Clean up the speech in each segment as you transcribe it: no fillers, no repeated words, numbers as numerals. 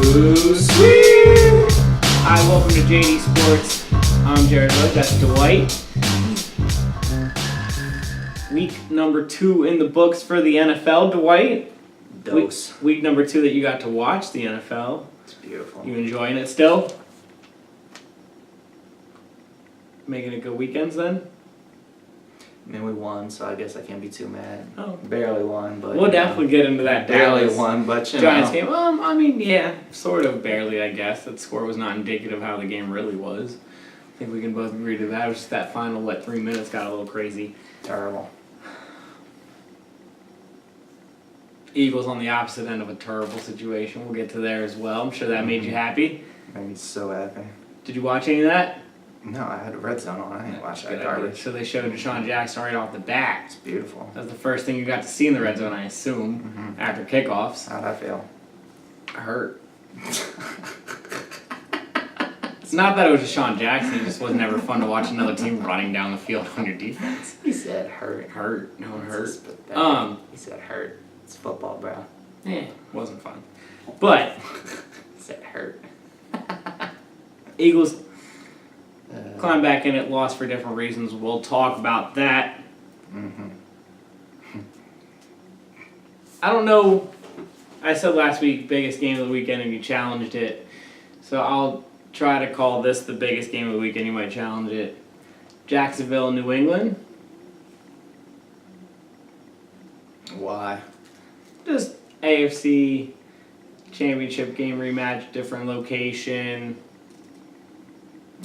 Sweet! Hi, welcome to JD Sports. I'm Jarrett and D. That's Dwight. Week number 2 in the books for the NFL, Dwight. Week number 2 that you got to watch the NFL. It's beautiful. You enjoying it still? Making it good weekends then? I mean, we won, so I guess I can't be too mad. Oh. Barely won, but... We'll definitely get into that barely Dallas won, but Giants game. I mean, yeah, sort of barely, I guess. That score was not indicative of how the game really was. I think we can both agree to that. It was just that final, 3 minutes got a little crazy. Terrible. Eagles on the opposite end of a terrible situation. We'll get to there as well. I'm sure that made you happy. Made me so happy. Did you watch any of that? No, I had a red zone on. I didn't watch that garbage. So they showed Deshaun Jackson right off the bat. It's beautiful. That was the first thing you got to see in the red zone, I assume, after kickoffs. How'd I feel? Hurt. It's not that it was Deshaun Jackson. It just was never fun to watch another team running down the field on your defense. He said hurt. Hurt. No, it hurt. He said hurt. It's football, bro. Yeah, wasn't fun. But He said hurt. Eagles climb back in it, lost for different reasons. We'll talk about that. I don't know. I said last week, biggest game of the weekend, and you challenged it. So I'll try to call this the biggest game of the weekend. You might challenge it. Jacksonville, New England. Why? Just AFC championship game rematch, different location.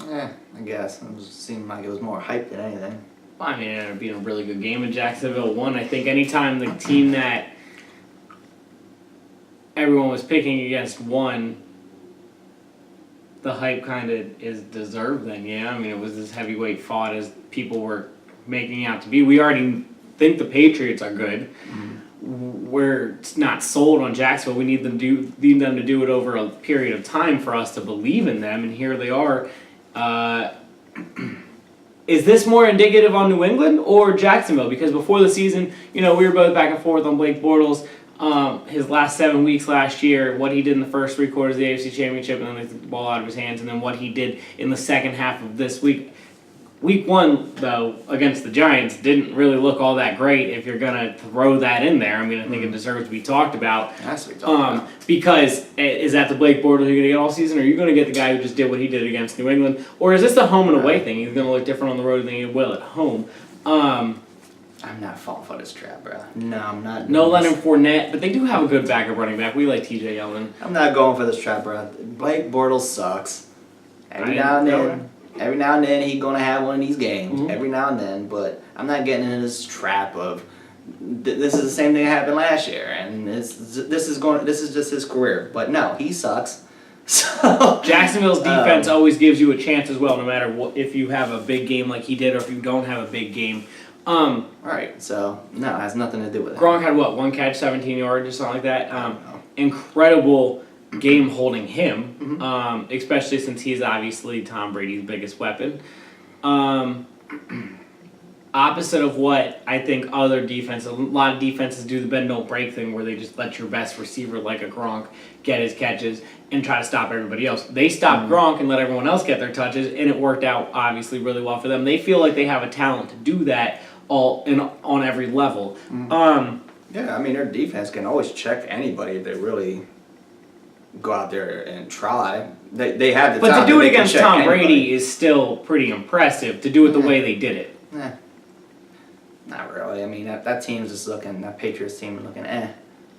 I guess. Seemed like it was more hype than anything. I mean, it ended up being a really good game, and Jacksonville won. I think anytime the team that everyone was picking against won, the hype kind of is deserved then, yeah? I mean, it was as heavyweight fought as people were making out to be. We already think the Patriots are good. We're not sold on Jacksonville. We need them to do it over a period of time for us to believe in them, and here they are. Is this more indicative on New England or Jacksonville? Because before the season, we were both back and forth on Blake Bortles. His last 7 weeks last year, what he did in the first 3 quarters of the AFC Championship, and then they took the ball out of his hands, and then what he did in the second half of this week. Week 1, though, against the Giants, didn't really look all that great if you're going to throw that in there. I mean, I think it deserves to be talked about. Has to be talked about. Because is that the Blake Bortles you're going to get all season, or are you going to get the guy who just did what he did against New England? Or is this the home and away thing? He's going to look different on the road than he will at home. I'm not falling for this trap, bro. No, I'm not. No Leonard Fournette, but they do have a good backup running back. We like TJ Yeldon. I'm not going for this trap, bro. Blake Bortles sucks. Every now and then he's gonna have one of these games. Every now and then, but I'm not getting into this trap of this is the same thing that happened last year, and this is just his career. But no, he sucks. So Jacksonville's defense always gives you a chance as well, no matter what, if you have a big game like he did or if you don't have a big game. Right. So no, it has nothing to do with it. Gronk had what, 1 catch, 17 yards, or something like that. Incredible game holding him, especially since he's obviously Tom Brady's biggest weapon. Opposite of what I think other defenses, a lot of defenses do the bend don't break thing where they just let your best receiver like a Gronk get his catches and try to stop everybody else. They stopped Gronk and let everyone else get their touches, and it worked out obviously really well for them. They feel like they have a talent to do that on every level. Yeah, I mean their defense can always check anybody if they really go out there and try. They have the but talent. To do it against Tom Brady is still pretty impressive. To do it the way they did it. Not really. I mean that team's just looking. That Patriots team is looking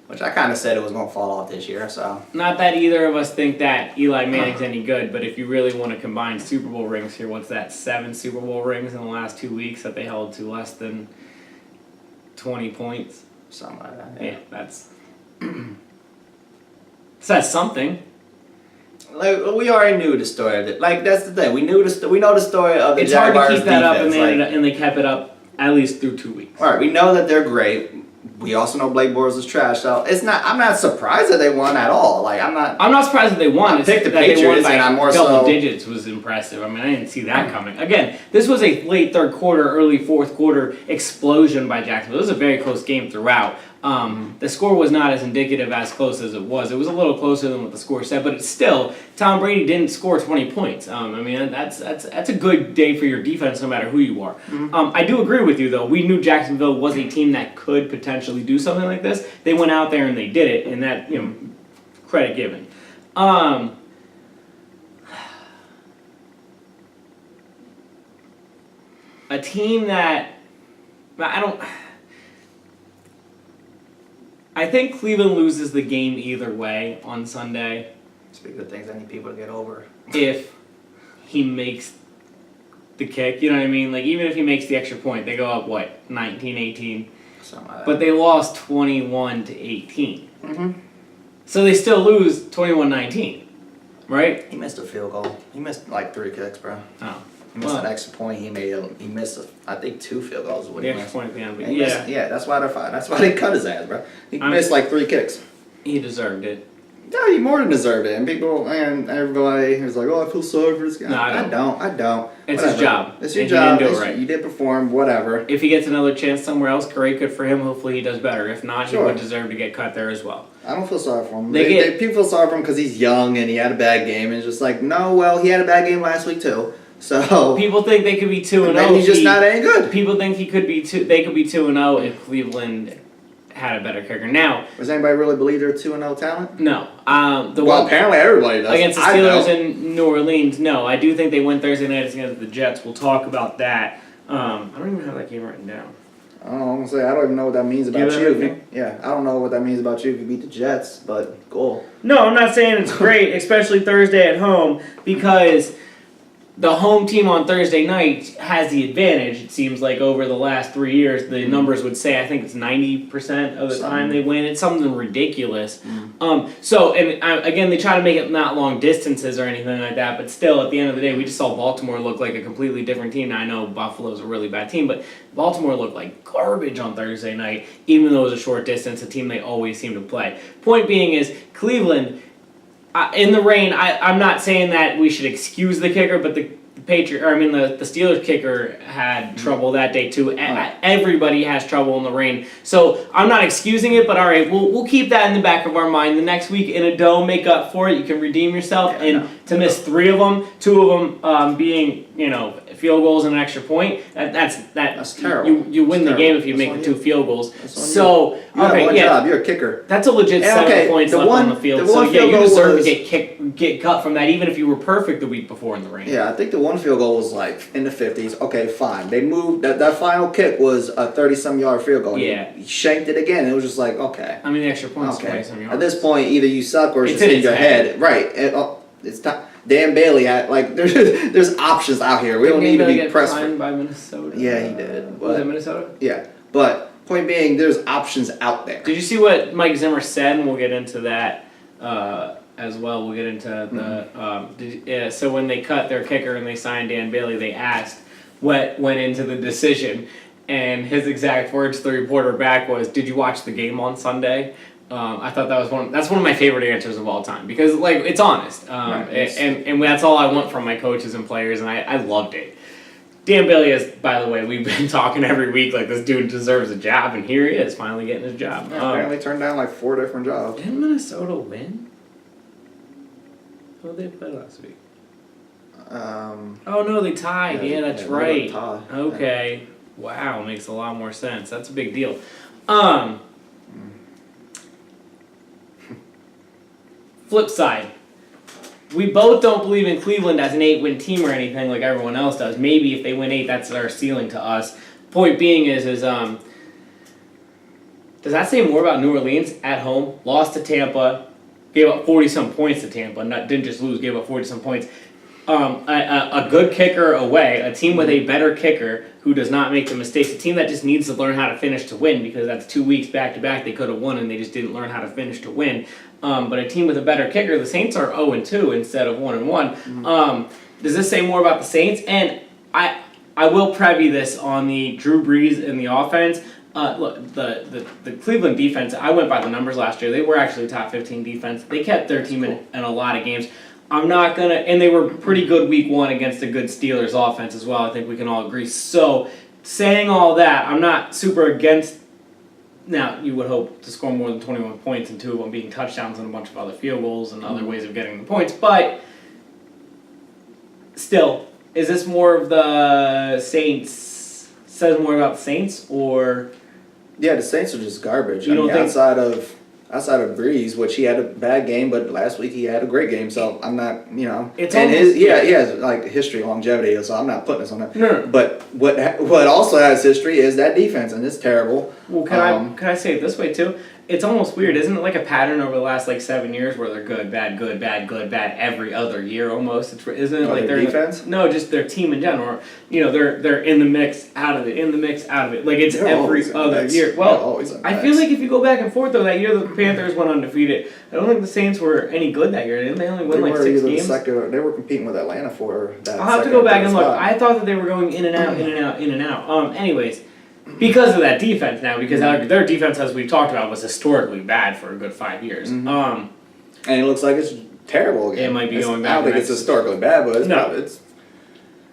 which I kind of said it was going to fall off this year. So not that either of us think that Eli Manning's any good, but if you really want to combine Super Bowl rings here, what's that? 7 Super Bowl rings in the last 2 weeks that they held to less than 20 points. Something like that. Yeah, that's says something. Like we already knew the story of it. Like that's the thing. We know the story of the It's Jaguars hard to keep that defense. up, and they kept it up at least through 2 weeks. All right, we know that they're great. We also know Blake Bortles is trash. So I'm not surprised that they won at all. Like I'm not surprised that they won. I picked the Patriots, and I'm more double digits was impressive. I mean, I didn't see that coming. Again, this was a late third quarter, early fourth quarter explosion by Jacksonville. It was a very close game throughout. The score was not as indicative as close as it was. It was a little closer than what the score said, but it's still, Tom Brady didn't score 20 points. I mean, that's a good day for your defense no matter who you are. I do agree with you, though. We knew Jacksonville was a team that could potentially do something like this. They went out there and they did it, and that, credit given. A team that, I think Cleveland loses the game either way on Sunday. Speaking of things I need people to get over. If he makes the kick, you know what I mean? Like, even if he makes the extra point, they go up, 19-18? Something like that. But they lost 21-18. So they still lose 21-19, right? He missed a field goal. He missed like 3 kicks, bro. Oh. He missed an extra point. He missed, I think, 2 field goals. The extra point at the end. Yeah, that's why they're fine. That's why they cut his ass, bro. He missed like 3 kicks. He deserved it. Yeah, he more than deserved it. And people and everybody was like, "Oh, I feel sorry for this guy." No, I don't. It's Whatever. his job. It's your And job. He didn't do it right. You did perform. Whatever. If he gets another chance somewhere else, great, good for him. Hopefully he does better. If not, he would deserve to get cut there as well. I don't feel sorry for him. People feel sorry for him because he's young and he had a bad game. And it's just like, no, well, he had a bad game last week too. So people think they could be 2-0. Maybe he's just not any good. People think he could be They could be 2-0 if Cleveland had a better kicker. Now, does anybody really believe they're 2-0 talent? No. Apparently everybody does. Against the Steelers in New Orleans, no. I do think they win Thursday night against the Jets. We'll talk about that. I don't even have that game written down. I don't even know what that means about you. Yeah, I don't know what that means about you if you beat the Jets, but cool. No, I'm not saying it's great, especially Thursday at home, because the home team on Thursday night has the advantage, it seems like, over the last 3 years. The numbers would say, I think it's 90% of the time they win. It's something ridiculous. Again, they try to make it not long distances or anything like that, but still, at the end of the day, we just saw Baltimore look like a completely different team. Now, I know Buffalo's a really bad team, but Baltimore looked like garbage on Thursday night, even though it was a short distance, a team they always seem to play. Point being is, Cleveland, in the rain, I'm not saying that we should excuse the kicker, but the Steelers kicker had trouble that day too. Everybody has trouble in the rain, so I'm not excusing it. But all right, we'll keep that in the back of our mind. The next week in a dome, make up for it. You can redeem yourself, to miss 3 of them, 2 of them being field goals and an extra point. That's terrible. You win the game if you make the 2 field goals. So you have one job. You're a kicker. That's a legit 7 points left on the field. So yeah, you deserve to get cut from that, even if you were perfect the week before in the rain. Yeah, I think the one field goal was like in the 50s. Okay, fine. They moved. That final kick was a 30-some yard field goal. Yeah. He shanked it again. It was just like, okay. I mean, the extra points. Okay. At this point, either you suck or it's in your head. Right. It's time. Dan Bailey had there's options out here. We don't need to be pressed. By Minnesota. Yeah, he did. Was it Minnesota? Yeah, but point being, there's options out there. Did you see what Mike Zimmer said? And we'll get into that as well. We'll get into the so when they cut their kicker and they signed Dan Bailey, they asked what went into the decision, and his exact words to the reporter back was, "Did you watch the game on Sunday?" I thought that's one of my favorite answers of all time, because it's honest, and that's all I want from my coaches and players, and I loved it. Dan Bailey is, by the way, we've been talking every week like this dude deserves a job, and here he is finally getting his job. Apparently turned down like 4 different jobs. Didn't Minnesota win? Who did they play last week? Oh no, they tied. Yeah, that's right. Okay. Yeah. Wow, makes a lot more sense. That's a big deal. Flip side, we both don't believe in Cleveland as an 8-win team or anything like everyone else does. Maybe if they win 8, that's their ceiling to us. Point being is does that say more about New Orleans at home? Lost to Tampa, gave up 40-some points to Tampa, didn't just lose, gave up 40-some points. A good kicker away, a team with a better kicker who does not make the mistakes, a team that just needs to learn how to finish to win, because that's 2 weeks back-to-back they could have won and they just didn't learn how to finish to win. But a team with a better kicker, the Saints are 0-2 instead of 1-1. Does this say more about the Saints? And I will preview this on the Drew Brees and the offense. Look, the Cleveland defense, I went by the numbers last year. They were actually top 15 defense. They kept their team in a lot of games. I'm not going to, and they were pretty good week 1 against a good Steelers offense as well. I think we can all agree. So, saying all that, I'm not super against Now, you would hope to score more than 21 points and 2 of them being touchdowns and a bunch of other field goals and other ways of getting the points. But still, is this more of the Saints, says more about the Saints, or? Yeah, the Saints are just garbage. You don't think outside of Breeze, which he had a bad game, but last week he had a great game. So I'm not, It's and almost, he has like history, longevity. So I'm not putting this on that. No. But what also has history is that defense, and it's terrible. Well, can I say it this way too? It's almost weird, isn't it? Like a pattern over the last 7 years where they're good, bad, good, bad, good, bad every other year almost. Isn't it like their they're defense? No, just their team in general. They're in the mix, out of it, in the mix, out of it. Like it's They're every other year. Well, I feel like if you go back and forth though, that year the Panthers went undefeated. I don't think the Saints were any good that year. Didn't they only win 6 games? They were competing with Atlanta for that. I'll have to go back and look. I thought that they were going in and out, in and out, in and out. Anyways. Because of that defense now, because their defense, as we've talked about, was historically bad for a good 5 years. And it looks like it's terrible again. It might be going back. I don't think it's historically bad, but No.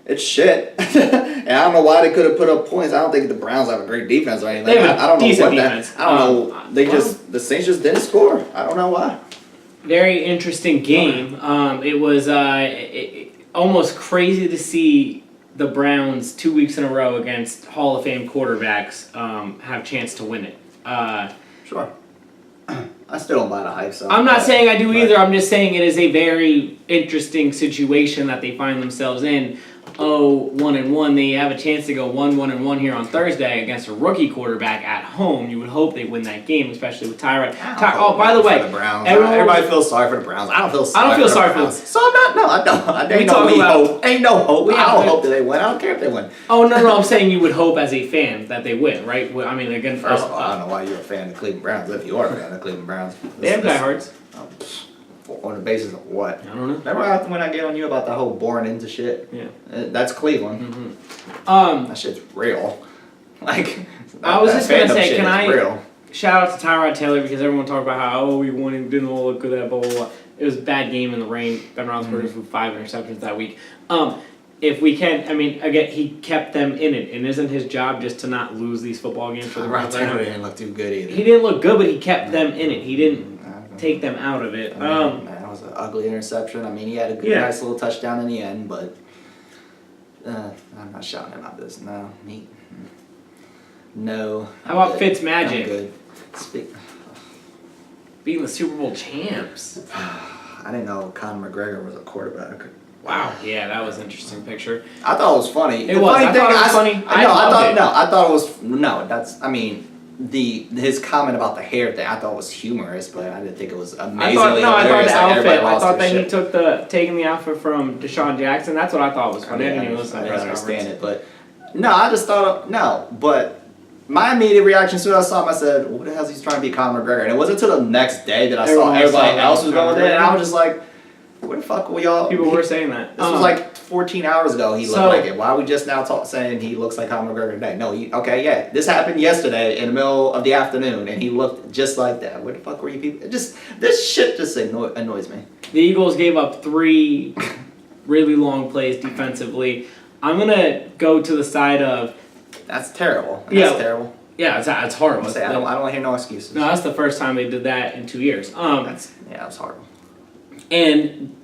it's shit. And I don't know why they could have put up points. I don't think the Browns have a great defense or anything. They have a I don't know decent what defense. that. I don't know. The Saints just didn't score. I don't know why. Very interesting game. It was almost crazy to see the Browns 2 weeks in a row against Hall of Fame quarterbacks have a chance to win it. Sure. I still don't buy the hype. So I'm not saying I do either. I'm just saying it is a very interesting situation that they find themselves in. 1-1. They have a chance to go 1-1 here on Thursday against a rookie quarterback at home. You would hope they win that game, especially with Tyrod. By the way, the Browns. Everybody feels sorry for the Browns. I don't feel sorry. for the Browns. So I'm not. No, I don't. Ain't no hope. I don't hope that they win. I don't care if they win. Oh no! I'm saying you would hope as a fan that they win, right? I mean, again, first of all, I don't know why you're a fan of the Cleveland Browns. If you are a fan of the Cleveland Browns, they have diehards. On the basis of what? I don't know. Remember when I get on you about the whole born into shit? Yeah. That's Cleveland. That shit's real. I was just gonna say, can I shout out to Tyrod Taylor because everyone talked about how we won and didn't all look good at blah blah blah. It was a bad game in the rain. Ben Roethlisberger threw 5 interceptions that week. If we can, I mean, again, he kept them in it, and isn't his job just to not lose these football games for the Browns? Taylor didn't look too good either. He didn't look good, but he kept them in it. He didn't take them out of it. That was an ugly interception. I mean, he had a nice little touchdown in the end, but I'm not shouting him out this. No. How about Fitzmagic? Good. Beating the Super Bowl champs. I didn't know Conor McGregor was a quarterback. Wow. Yeah, that was an interesting picture. I thought it was funny. It was. I thought it was funny. I thought it was his comment about the hair thing, I thought was humorous, but I didn't think it was amazingly hilarious. I thought the outfit. I thought that shit. he took taking the outfit from Deshaun Jackson. That's what I thought was funny. I didn't even listen to the press understand conference. it, but no, I just thought but my immediate reaction as soon as I saw him, I said, "What the hell is he trying to be Conor McGregor?" And it wasn't until the next day that I saw everybody else was going there, and I was just like, "Where the fuck were y'all?" People were saying that. This was like 14 hours ago. He looked like it. Why are we just now saying he looks like Conor McGregor today? No, this happened yesterday in the middle of the afternoon, and he looked just like that. Where the fuck were you people? This shit just annoys me. The Eagles gave up 3 really long plays defensively. I'm gonna go to the side of. That's terrible. That's terrible. Yeah, it's horrible. I don't want to hear no excuses. No, that's the first time they did that in 2 years. That's horrible. And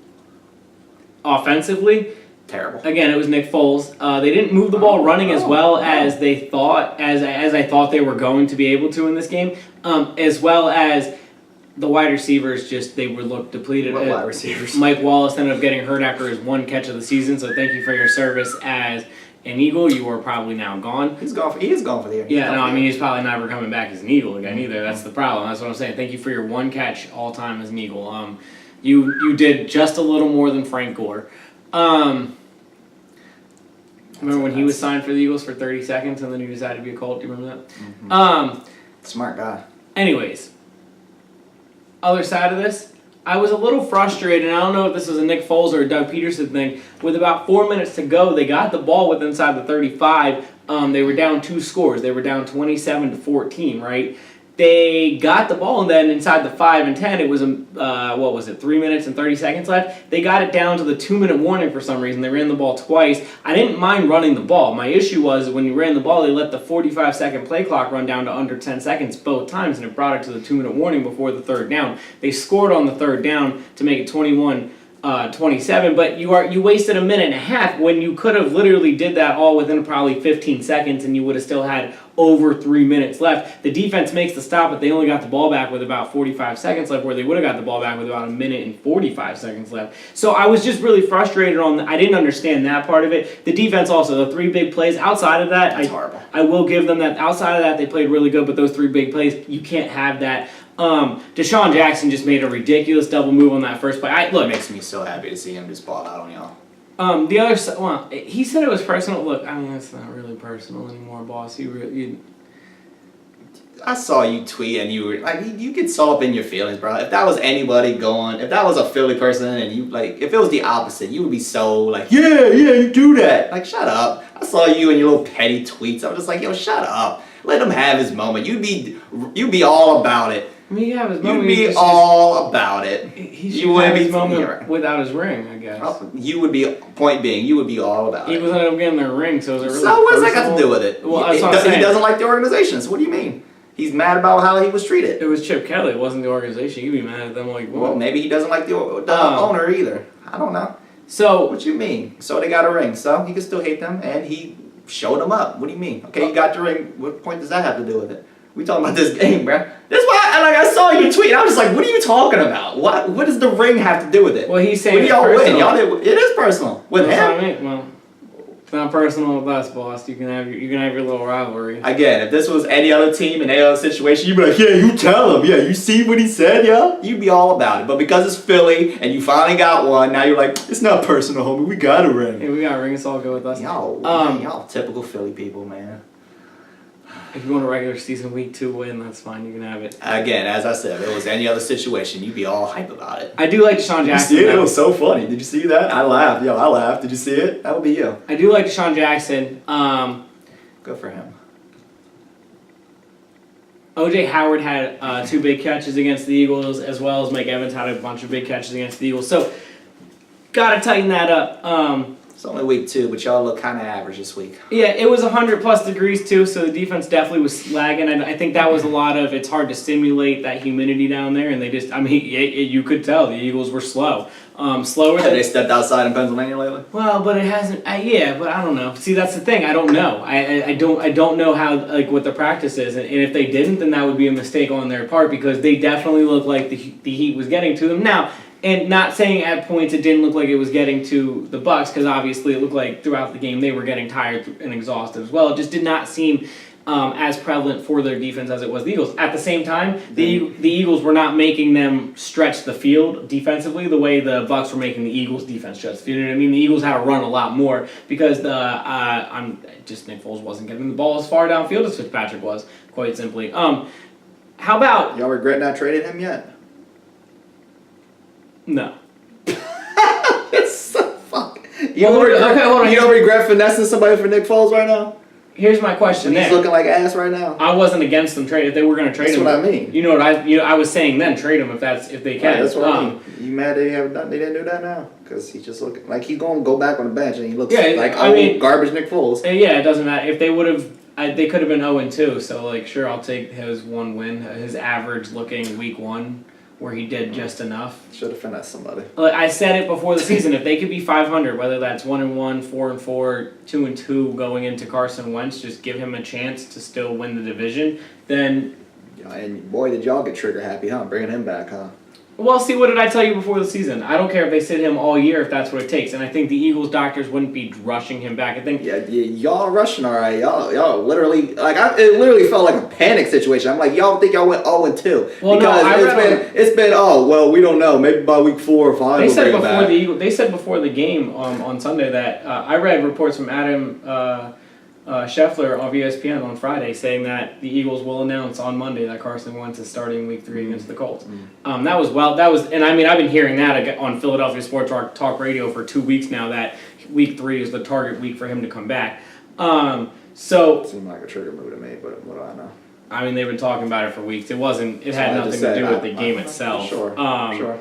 offensively, terrible. Again, it was Nick Foles. They didn't move the ball running as well as they thought, as I thought they were going to be able to in this game. As well as the wide receivers, they would look depleted. What wide receivers? Mike Wallace ended up getting hurt after his 1 catch of the season. So thank you for your service as an Eagle. You are probably now gone. He is gone for the year. Yeah, no, I mean, he's probably never coming back as an Eagle again either. That's the problem. That's what I'm saying. Thank you for your 1 catch all time as an Eagle. You did just a little more than Frank Gore. Remember when he was signed for the Eagles for 30 seconds and then he decided to be a Colt? Do you remember that? Mm-hmm. Smart guy. Anyways, other side of this, I was a little frustrated, and I don't know if this was a Nick Foles or a Doug Peterson thing. With about 4 minutes to go, they got the ball with inside the 35. They were down 2 scores. They were down 27-14, right? They got the ball, and then inside the 5 and 10, it was, 3 minutes and 30 seconds left? They got it down to the 2-minute warning for some reason. They ran the ball twice. I didn't mind running the ball. My issue was when you ran the ball, they let the 45-second play clock run down to under 10 seconds both times, and it brought it to the 2-minute warning before the third down. They scored on the third down to make it 21-27, but you wasted a minute and a half when you could have literally did that all within probably 15 seconds, and you would have still had over 3 minutes left. The defense makes the stop, but they only got the ball back with about 45 seconds left, where they would have got the ball back with about a minute and 45 seconds left. So I was just really frustrated I didn't understand that part of it. The defense also, the 3 big plays, outside of that, I will give them that. Outside of that, they played really good, but those 3 big plays, you can't have that. Deshaun Jackson just made a ridiculous double move on that first play. It makes me so happy to see him just ball out on y'all. The other side, well, he said it was personal. Look, I mean, it's not really personal anymore, boss. I saw you tweet and you were like, you get so up in your feelings, bro. If that was anybody if that was a Philly person and you, like, if it was the opposite, you would be so like, yeah, you do that. Like, shut up. I saw you and your little petty tweets. I was just like, yo, shut up. Let him have his moment. You'd be all about it. I mean, yeah, his moment. You'd be all about it. You wouldn't be his moment without his ring, I guess. You would be, point being, you would be all about it. He wasn't getting their ring, so it was really So what does that got to do with it? Well, he doesn't like the organization, so what do you mean? He's mad about how he was treated. It was Chip Kelly, it wasn't the organization. You'd be mad at them like, what? Well, maybe he doesn't like the owner either. I don't know. So what you mean? So they got a ring, so he can still hate them, and he showed them up. What do you mean? Okay, you got the ring. What point does that have to do with it? We talking about this game, bro. That's why I saw you tweet. I was just like, what are you talking about? What does the ring have to do with it? Well, he's saying when y'all win. It is personal with him. What I mean. Well, it's not personal with us, boss. You can have your little rivalry. Again, if this was any other team in any other situation, you'd be like, yeah, you tell him. Yeah, you see what he said, yeah? You'd be all about it. But because it's Philly and you finally got one, now you're like, it's not personal, homie. We got a ring. Yeah, we got a ring. It's all good with us. Y'all typical Philly people, man. If you want a regular season week 2 win, that's fine. You can have it. Again, as I said, if it was any other situation, you'd be all hype about it. I do like Deshaun Jackson. You see it? It was so funny. Did you see that? I laughed. I laughed. Did you see it? That would be you. I do like Deshaun Jackson. Good for him. O.J. Howard had 2 big catches against the Eagles, as well as Mike Evans had a bunch of big catches against the Eagles. So, gotta tighten that up. It's only week 2, but y'all look kind of average this week. Yeah, it was 100+ degrees too, so the defense definitely was lagging. I think that was a lot of, it's hard to simulate that humidity down there, and they just, I mean, you could tell the Eagles were slow. Slower than... Have they stepped outside in Pennsylvania lately? Well, but it hasn't, yeah, but I don't know. See, that's the thing, I don't know. I don't know how, like, what the practice is, and if they didn't, then that would be a mistake on their part, because they definitely look like the heat was getting to them. Now, and not saying at points it didn't look like it was getting to the Bucs, because obviously it looked like throughout the game they were getting tired and exhausted as well. It just did not seem as prevalent for their defense as it was the Eagles. At the same time, the Eagles were not making them stretch the field defensively the way the Bucs were making the Eagles' defense stretch the field. You know what I mean? The Eagles had to run a lot more because Nick Foles wasn't getting the ball as far downfield as Fitzpatrick was, quite simply. How about... Y'all regret not trading him yet? No. It's so fuck. Okay, hold on. You don't regret finessing somebody for Nick Foles right now? Here's my question. He's looking like ass right now. I wasn't against them trade if they were going to trade him. That's what I mean. You know what I was saying then, trade him if they can. Right, that's what I mean. You mad they didn't do that now? Because he's just looking like he's going to go back on the bench and he looks like garbage Nick Foles. Yeah, it doesn't matter if they would have. They could have been 0-2. So like, sure, I'll take his 1 win, his average looking week 1. Where he did just enough. Should have finessed somebody. I said it before the season. If they could be 500, whether that's 1-1, 4-4, 2-2, going into Carson Wentz, just give him a chance to still win the division. Then, and boy, did y'all get trigger happy, huh? Bringing him back, huh? Well, see, what did I tell you before the season? I don't care if they sit him all year if that's what it takes. And I think the Eagles doctors wouldn't be rushing him back. I think y'all rushing all right. Y'all literally it literally felt like a panic situation. I'm like, y'all think y'all went 0-2 well, because it's been we don't know, maybe by week 4 or 5. They said before they said before the game on Sunday that I read reports from Adam Scheffler of ESPN on Friday saying that the Eagles will announce on Monday that Carson Wentz is starting week 3 against the Colts. And I mean, I've been hearing that on Philadelphia Sports Talk Radio for 2 weeks now that week 3 is the target week for him to come back. So it seemed like a trigger move to me, but what do I know? I mean, they've been talking about it for weeks. It had nothing to do with the game itself. Sure.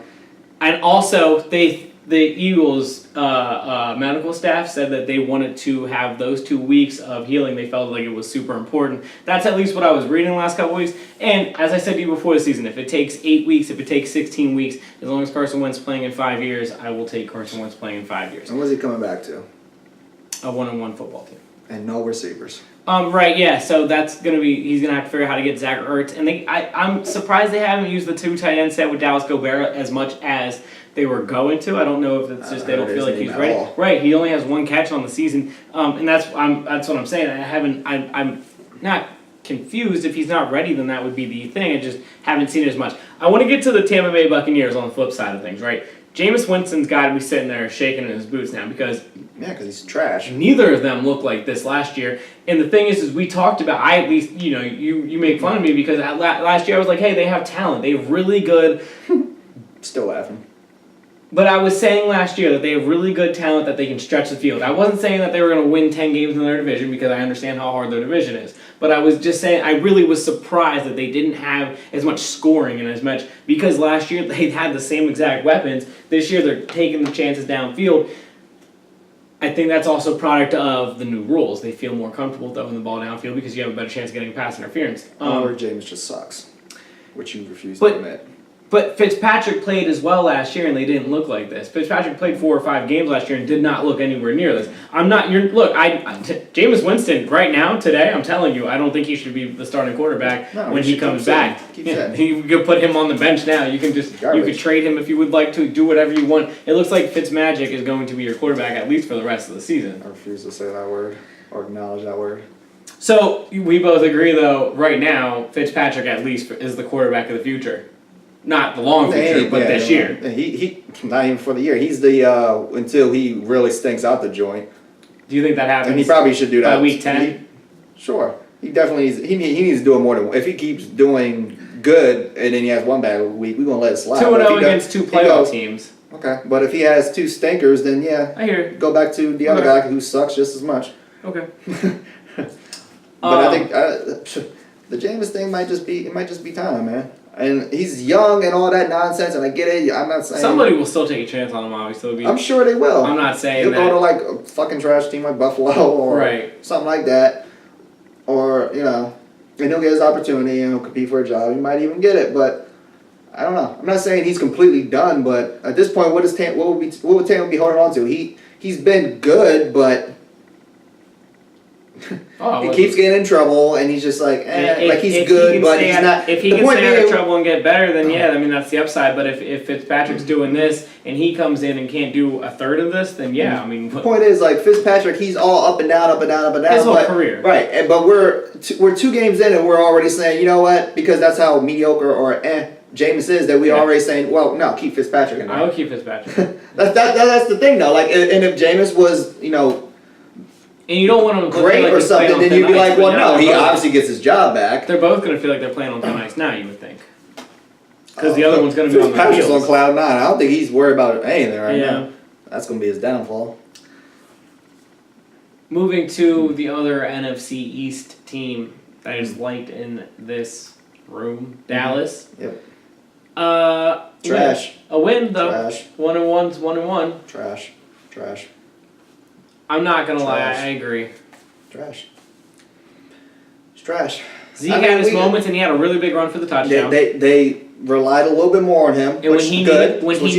And also, the Eagles' medical staff said that they wanted to have those 2 weeks of healing. They felt like it was super important. That's at least what I was reading the last couple weeks. And as I said to you before the season, if it takes 8 weeks, if it takes 16 weeks, as long as Carson Wentz playing in 5 years, I will take Carson Wentz playing in 5 years. And what's he coming back to? A 1-on-1 football team. And no receivers. Right, yeah. So that's gonna be. He's gonna have to figure out how to get Zach Ertz, and I'm surprised they haven't used the 2 tight end set with Dallas Goedert as much as they were going to. I don't know if it's just they don't feel like he's ready. Right, he only has 1 catch on the season, and that's what I'm saying. I'm not confused. If he's not ready, then that would be the thing. I just haven't seen it as much. I want to get to the Tampa Bay Buccaneers on the flip side of things, right? Jameis Winston's got to be sitting there shaking in his boots now because he's trash. Neither of them looked like this last year. And the thing is we talked about. I at least you make fun of me because last year I was like, hey, they have talent. They have really good. Still laughing. But I was saying last year that they have really good talent that they can stretch the field. I wasn't saying that they were going to win 10 games in their division because I understand how hard their division is. But I was just saying I really was surprised that they didn't have as much scoring and as much because last year they had the same exact weapons. This year they're taking the chances downfield. I think that's also a product of the new rules. They feel more comfortable throwing the ball downfield because you have a better chance of getting pass interference. Or James just sucks, which you refuse to admit. But Fitzpatrick played as well last year, and they didn't look like this. Fitzpatrick played 4 or 5 games last year and did not look anywhere near this. Jameis Winston right now today. I'm telling you, I don't think he should be the starting quarterback when he comes back. You could put him on the bench now. You can you could trade him if you would like to. Do whatever you want. It looks like Fitzmagic is going to be your quarterback at least for the rest of the season. I refuse to say that word or acknowledge that word. So we both agree, though. Right now, Fitzpatrick at least is the quarterback of the future. Not the long future, but this year. He not even for the year. He's the until he really stinks out the joint. Do you think that happens? And he probably should do that by week 10. Sure, he definitely needs. He needs to do it more than. If he keeps doing good and then he has one bad week, we're gonna let it slide. 2-0 against 2 playoff teams. Okay, but if he has 2 stinkers, then I hear. Go back to the other guy who sucks just as much. Okay. But I think the Jameis thing might just be time, man. And he's young and all that nonsense, and I get it. I'm not saying somebody will still take a chance on him. Obviously, I'm sure they will. I'm not saying he'll that. Go to like a fucking trash team like Buffalo or something like that, or and he'll get his opportunity and he'll compete for a job. He might even get it, but I don't know. I'm not saying he's completely done, but at this point, what would Tampa be holding on to? He's been good, but. He keeps getting in trouble, and he's just like, he's good, but he's not. If he can stay out of trouble and get better, then that's the upside. But if Fitzpatrick's doing this and he comes in and can't do a third of this, then the point is Fitzpatrick, he's all up and down, his whole career, right? But we're 2 games in, and we're already saying, you know what? Because that's how mediocre or Jameis is, that we're already saying, well, no, keep Fitzpatrick in there. I will keep Fitzpatrick. that's the thing, though. And if Jameis was, and you don't want him to great like or something, then you'd be like, well, no, he obviously gets his job back. They're both going to feel like they're playing on thin ice now, you would think. Because the other one's going to be on the Patrick's on cloud 9. I don't think he's worried about anything right now. That's going to be his downfall. Moving to the other NFC East team that is light in this room, Dallas. Yep. Trash. A win, though. Trash. 1-1's 1-1. Trash. I'm not gonna lie, I agree. Trash. It's trash. Zeke had his moments, and he had a really big run for the touchdown. They relied a little bit more on him. And when he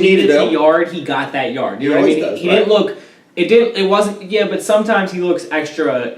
needed the yard, he got that yard. You know what I mean? He didn't look. It wasn't. Yeah, but sometimes he looks extra.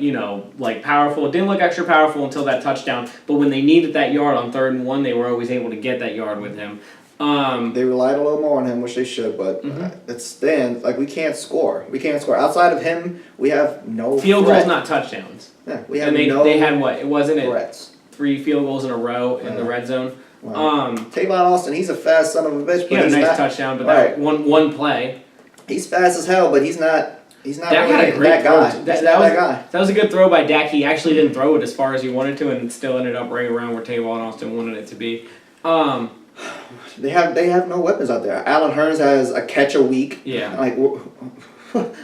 Powerful. It didn't look extra powerful until that touchdown. But when they needed that yard on 3rd and 1, they were always able to get that yard with him. They relied a little more on him, which they should, but it stands we can't score. We can't score outside of him. We have no field goals, not touchdowns. Yeah, we have and they had what? It wasn't threats. 3 field goals in a row in the red zone. Wow. Tavon Austin, he's a fast son of a bitch. He had a nice touchdown, but that one play. He's fast as hell, but he's not. He's not Dak really had a great that guy. That was a good throw by Dak. He actually didn't throw it as far as he wanted to, and it still ended up right around where Tavon Austin wanted it to be. They have no weapons out there. Allen Hurns has a catch a week. Yeah.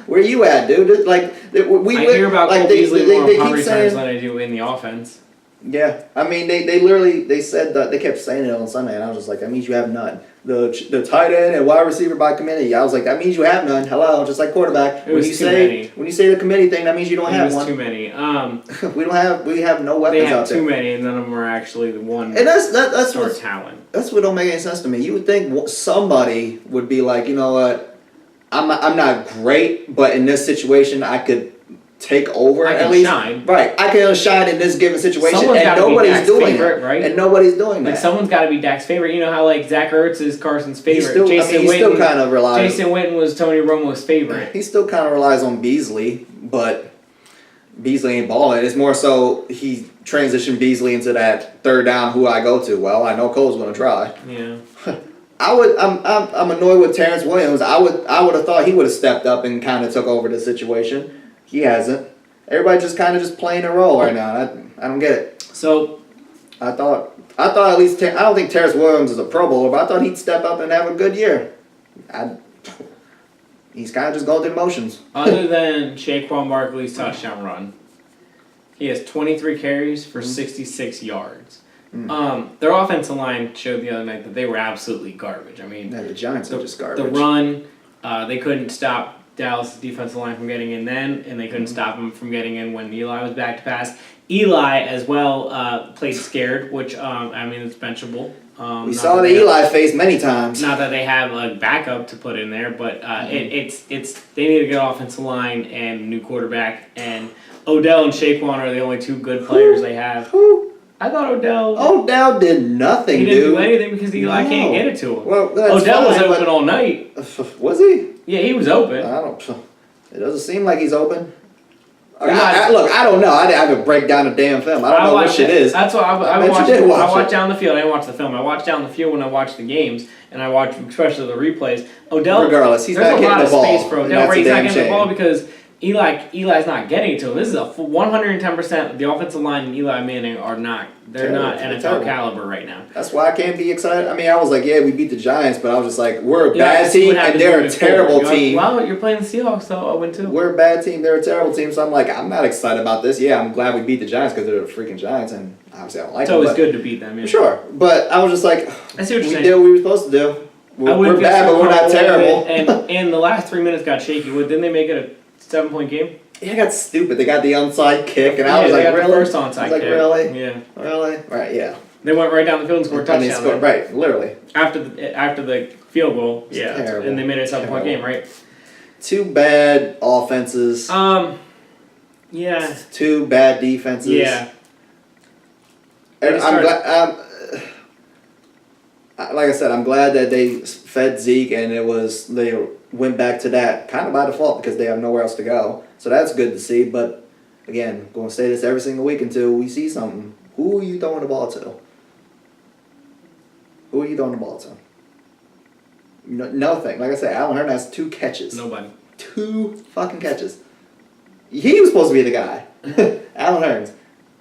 Where you at, dude? I hear about Cole Beasley more on punt returns than I do in the offense. Yeah, I mean they literally they said that they kept saying it on Sunday, and I was just like, that means you have none. The tight end and wide receiver by committee. I was like, that means you have none. Hello, just like quarterback. When you say the committee thing, that means you don't have one. Too many. we have no weapons they have out there. too many, and none of them are actually the one. And that's star what talent. That's what don't make any sense to me. You would think somebody would be like, you know what, I'm not great, but in this situation I could take over at least. Shine. Right, I can shine in this given situation, Someone's and nobody's doing favorite, it. right? And nobody's doing that. Like someone's got to be Dak's favorite. You know how like Zach Ertz is Carson's favorite. He still kind of relies. Jason Witten was Tony Romo's favorite. He still kind of relies on Beasley, but Beasley ain't balling. It's more so he transitioned Beasley into that third down. Who I go to? Well, I know Cole's going to try. Yeah. I'm annoyed with Terrence Williams. I would have thought he would have stepped up and kind of took over the situation. He hasn't. Everybody just kind of just playing a role right now. I don't get it. So I thought at least I don't think Terrence Williams is a Pro Bowler, but I thought he'd step up and have a good year. He's kind of just going through the motions. Other than Saquon Barkley's touchdown run, he has 23 carries for 66 yards. Their offensive line showed the other night that they were absolutely garbage. I mean, the Giants are just garbage. The run, they couldn't stop Dallas' defensive line from getting in then, and they couldn't stop him from getting in when Eli was back to pass. Eli as well played scared, which I mean it's benchable. We saw the Eli face many times. Not that they have a backup to put in there, but it's they need a good offensive line and a new quarterback. And Odell and Saquon are the only two good players they have. I thought Odell did nothing, dude. He didn't do anything because Eli can't get it to him. Well, Odell was open all night. Was he? Yeah, he was open. It doesn't seem like he's open. Look, I don't know. I haven't break down the damn film. I don't know what shit is. That's what I watch down the field. I didn't watch the film. I watch down the field when I watch the games, and I watch especially the replays. Odell, regardless, he's not getting the ball. There's a lot of space for Odell. He's not getting the ball because Eli's not getting it to him. This is a 110%. The offensive line and Eli Manning are not. They're not NFL caliber right now. That's why I can't be excited. I mean, I was like, yeah, we beat the Giants, but I was just like, we're a bad team and they're a terrible team. Well, you're playing the Seahawks, though. 0-2. We're a bad team. They're a terrible team. So I'm like, I'm not excited about this. Yeah, I'm glad we beat the Giants because they're the freaking Giants, and obviously I don't like them. It's always good to beat them. Yeah. Sure, but I was just like, I see what you're saying. We did what we were supposed to do. We're bad, but we're not terrible. And the last 3 minutes got shaky. Didn't they make it a 7-point game? Yeah, it got stupid. They got the onside kick, and I was like, really? The first onside kick. Really? Yeah. Really? Right, yeah. They went right down the field and scored a touchdown. And they scored, right, literally. After the field goal, yeah. Terrible. And they made it a 7-point game, right? Two bad offenses. Yeah. Two bad defenses. Yeah. And I'm glad. Like I said, I'm glad that they fed Zeke, and they went back to that kind of by default because they have nowhere else to go. So that's good to see. But again, going to say this every single week until we see something. Who are you throwing the ball to? Who are you throwing the ball to? Nothing. Like I said, Allen Hurns has 2 catches. Nobody. 2 fucking catches. He was supposed to be the guy. Allen Hurns.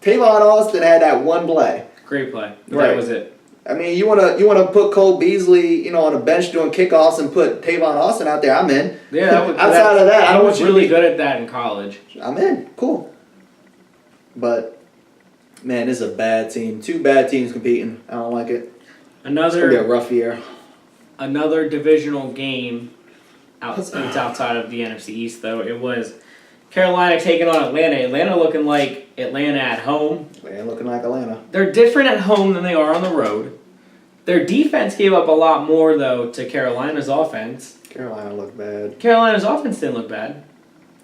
Tavon Austin had that one play. Great play. Right. That was it. I mean, you wanna put Cole Beasley, on a bench doing kickoffs and put Tavon Austin out there. I'm in. Yeah. Outside of that, I don't want you to really good at that in college. I'm in. Cool. But man, this is a bad team. 2 bad teams competing. I don't like it. It's gonna be a rough year. Another divisional game. It's outside of the NFC East, though. It was Carolina taking on Atlanta. Atlanta looking like Atlanta at home. Atlanta looking like Atlanta. They're different at home than they are on the road. Their defense gave up a lot more, though, to Carolina's offense. Carolina looked bad. Carolina's offense didn't look bad.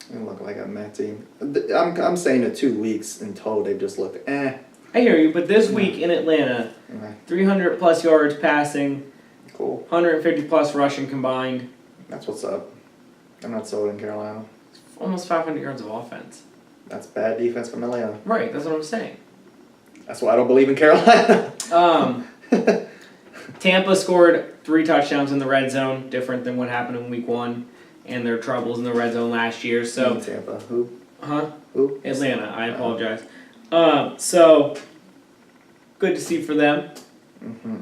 They look like a MAC team. I'm saying the 2 weeks in total, they've just looked I hear you, but this week in Atlanta, 300-plus yards passing, cool, 150-plus rushing combined. That's what's up. I'm not sold in Carolina. Almost 500 yards of offense. That's bad defense from Atlanta. Right, that's what I'm saying. That's why I don't believe in Carolina. Tampa scored 3 touchdowns in the red zone, different than what happened in week 1 and their troubles in the red zone last year. So Tampa, who? Huh? Who? Atlanta, I apologize. So good to see for them. Mm-hmm.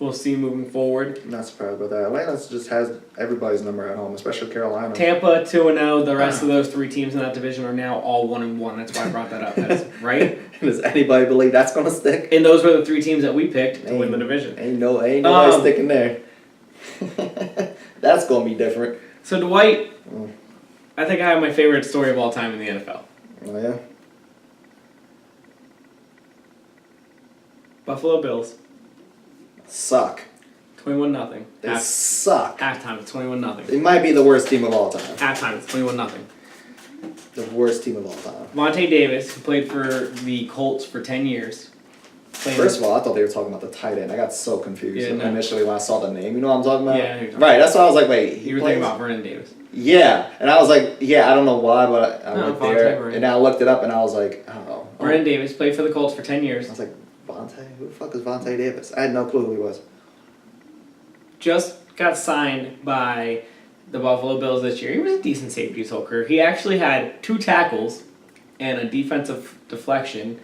we'll see moving forward. Not surprised about that. Atlanta just has everybody's number at home, especially Carolina. Tampa 2-0. The rest of those 3 teams in that division are now all 1-1. That's why I brought that up. That's right. Does anybody believe that's gonna stick? And those were the 3 teams that we picked to win the division. Ain't nobody sticking there. That's gonna be different. So Dwight, I think I have my favorite story of all time in the NFL. Oh yeah. Buffalo Bills. Suck. 21-0. They suck. Halftime, it's 21-0. It might be the worst team of all time. Halftime, it's 21-0. The worst team of all time. Vontae Davis, who played for the Colts for 10 years. First of all, I thought they were talking about the tight end. I got so confused initially when I saw the name. You know what I'm talking about? Yeah, right. That's why I was like, wait. You were thinking about Vernon Davis. Yeah, and I was like, yeah, I don't know why, but I went there and I looked it up and I was like, oh. Vernon Davis played for the Colts for 10 years. I was like, Vontae? Who the fuck is Vontae Davis? I had no clue who he was. Just got signed by the Buffalo Bills this year. He was a decent safety his whole career. He actually had 2 tackles and a defensive deflection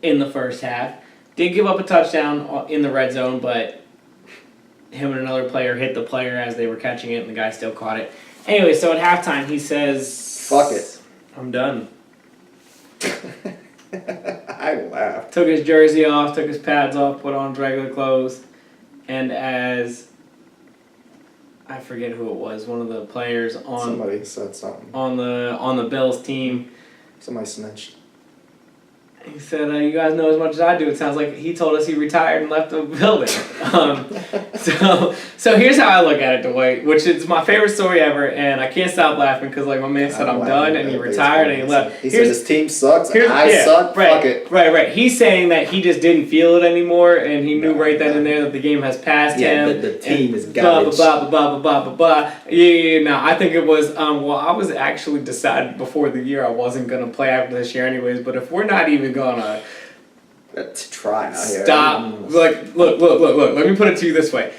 in the first half. Did give up a touchdown in the red zone, but him and another player hit the player as they were catching it, and the guy still caught it. Anyway, so at halftime, he says, fuck it. I'm done. I laughed. Took his jersey off, took his pads off, put on regular clothes, and as I forget who it was, one of the players on somebody said something on the Bills team. Somebody snitched. He said, "You guys know as much as I do." It sounds like he told us he retired and left the building. So here's how I look at it, Dwight, which is my favorite story ever, and I can't stop laughing because like my man said, "I'm done," and he retired and he left. He said his team sucks. I suck. Right, fuck it. Right. He's saying that he just didn't feel it anymore, and he knew right then and there that the game has passed him. Yeah, the team is garbage. Blah. Yeah. No, I think it was. Well, I was actually decided before the year I wasn't gonna play after this year anyways. But if we're not even gonna try out here. Stop. Like, look. Let me put it to you this way.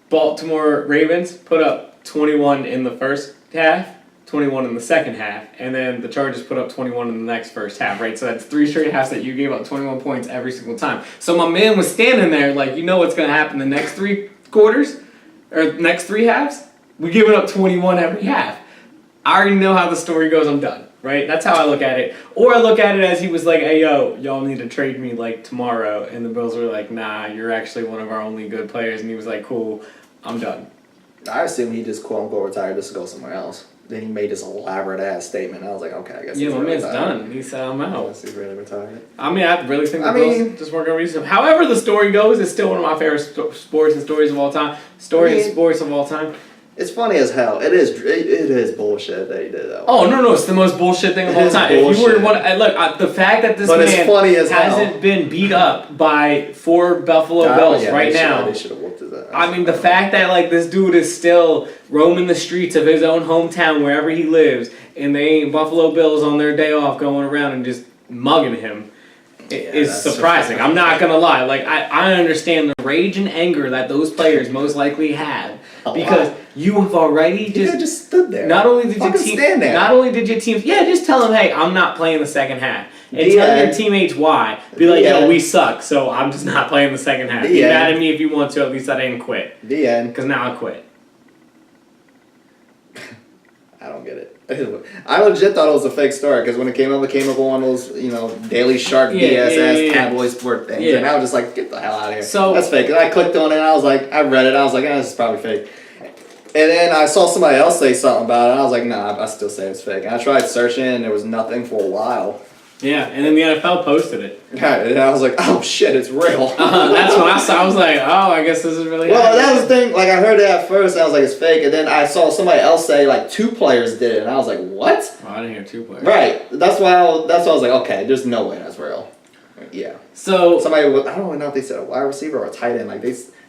Baltimore Ravens put up 21 in the first half, 21 in the second half, and then the Chargers put up 21 in the next first half, right? So that's 3 straight halves that you gave up 21 points every single time. So my man was standing there like, you know what's going to happen the next 3 quarters? Or next 3 halves? We're giving up 21 every half. I already know how the story goes. I'm done. Right? That's how I look at it. Or I look at it as he was like, hey, yo, y'all need to trade me, like, tomorrow. And the Bills were like, nah, you're actually one of our only good players. And he was like, cool, I'm done. I assume he just, quote-unquote, retired just to go somewhere else. Then he made this elaborate-ass statement. I was like, okay, I guess yeah, he's my really man's retired. done. He said, I'm out. I guess he's really retired. I mean, I really think the Bills just weren't going to reach him. However the story goes, it's still one of my favorite sports and stories of all time. Sports of all time. It's funny as hell. It is bullshit that he did that. Oh, no, it's the most bullshit thing of all time. If you were to want to, look, the fact that this man hasn't been beat up by 4 Buffalo Bills right now. They should have whooped his ass. I mean, the fact that, like, this dude is still roaming the streets of his own hometown, wherever he lives, and they ain't Buffalo Bills on their day off going around and just mugging him. Is surprising. I'm not gonna lie. Like I understand the rage and anger that those players most likely have because you have already just stood there. Not only did your team stand there. Not only did your teams just tell them, hey, I'm not playing the second half. And tell your teammates why. Be like, yo, we suck, so I'm just not playing the second half. Be mad at me if you want to. At least I didn't quit. The end. Because now I quit. I don't get it. I legit thought it was a fake story because when it came up on one of those, Daily Shark BS tabloid sport things. And I was just like, get the hell out of here. So, that's fake. And I clicked on it and I read it. I was like, this is probably fake. And then I saw somebody else say something about it. And I was like, nah, I still say it's fake. And I tried searching and there was nothing for a while. Yeah, and then the NFL posted it. And I was like, oh shit, it's real. That's what I saw. I was like, oh, I guess this is really happening. That was the thing. Like, I heard it at first and I was like, it's fake. And then I saw somebody else say, like, 2 players did it. And I was like, what? Oh, I didn't hear 2 players. Right. That's why I was like, okay, there's no way that's real. Yeah. So somebody, I don't even know if they said a wide receiver or a tight end. Like,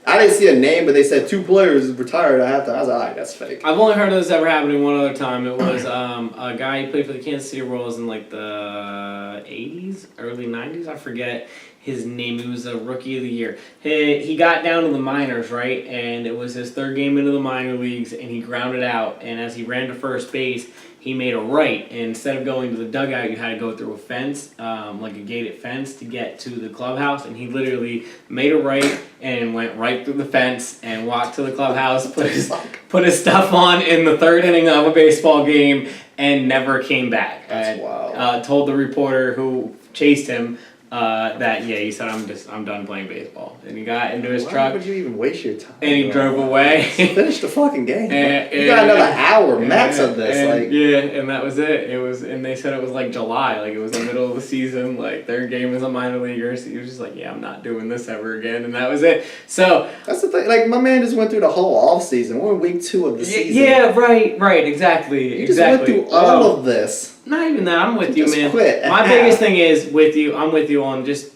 I didn't see a name, but they said 2 players retired at halftime. I was like, all right, that's fake. I've only heard of this ever happening one other time. It was a guy who played for the Kansas City Royals in like the 80s, early 90s. I forget his name. He was a rookie of the year. He got down to the minors, right? And it was his 3rd game into the minor leagues, and he grounded out. And as he ran to first base, he made a right, and instead of going to the dugout, you had to go through a fence, like a gated fence, to get to the clubhouse, and he literally made a right and went right through the fence and walked to the clubhouse, put his stuff on in the third inning of a baseball game, and never came back. That's wild. Told the reporter who chased him that he said, I'm done playing baseball, and he got into his truck. Why would you even waste your time? And he drove away. Finish the fucking game. You got another hour max of this. And that was it. And they said it was like July, like it was the middle of the season, like their game as a minor leaguer. So he was just like, I'm not doing this ever again, and that was it. So that's the thing. Like my man just went through the whole off season. We're in week 2 of the season. Yeah, right, exactly. You just went through all of this. Not even that. I'm with you, man. Quit. My biggest thing is with you. I'm with you on just.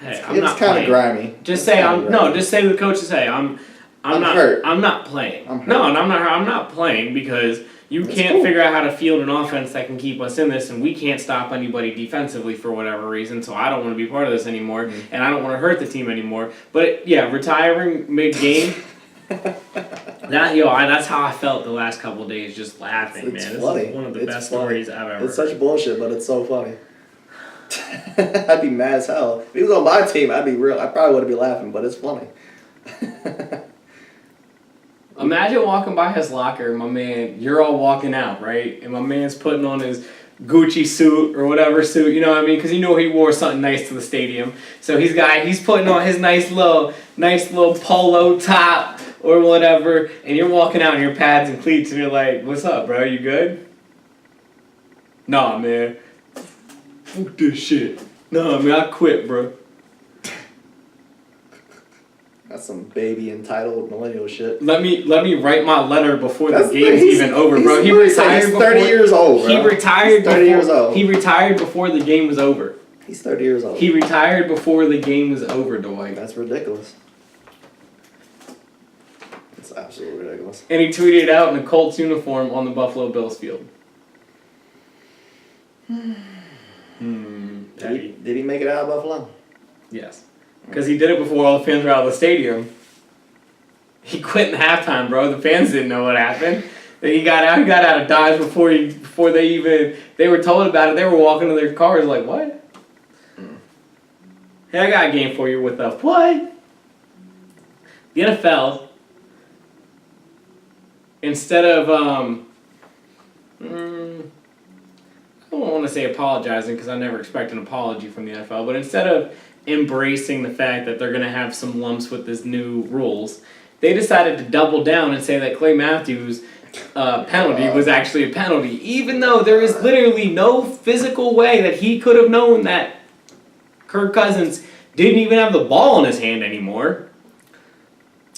Hey, I'm not playing. It's kind of grimy. Just say Just say to the coach to say I'm not hurt. I'm not playing. I'm hurt. No, and I'm not playing because you can't figure out how to field an offense that can keep us in this, and we can't stop anybody defensively for whatever reason. So I don't want to be part of this anymore, and I don't want to hurt the team anymore. But retiring mid-game. That's how I felt the last couple of days, just laughing, it's man. Funny. This is one of the best stories I've ever. It's such bullshit, but it's so funny. I'd be mad as hell. If he was on my team, I'd be real. I probably wouldn't be laughing, but it's funny. Imagine walking by his locker, my man. You're all walking out, right? And my man's putting on his Gucci suit or whatever suit, you know what I mean? Because you know he wore something nice to the stadium. So he's putting on his nice little polo top or whatever, and you're walking out in your pads and cleats, and you're like, "What's up, bro? You good?" Nah, man. Fuck this shit. Nah, man, I quit, bro. That's some baby entitled millennial shit. Let me write my letter before the game's even over, bro. He retired. He's 30 years old, bro. He retired. 30 years old. He retired before the game was over. He's 30 years old. He retired before the game was over, Dwight. That's ridiculous. It's absolutely ridiculous. And he tweeted it out in a Colts uniform on the Buffalo Bills field. Did he make it out of Buffalo? Yes. Because he did it before all the fans were out of the stadium. He quit in halftime, bro. The fans didn't know what happened. He got out of Dodge before they were told about it. They were walking to their cars like, what? Hey, I got a game for you with the what? The NFL, instead of I don't want to say apologizing because I never expect an apology from the NFL, but instead of embracing the fact that they're going to have some lumps with this new rules, they decided to double down and say that Clay Matthews' penalty was actually a penalty, even though there is literally no physical way that he could have known that Kirk Cousins didn't even have the ball in his hand anymore.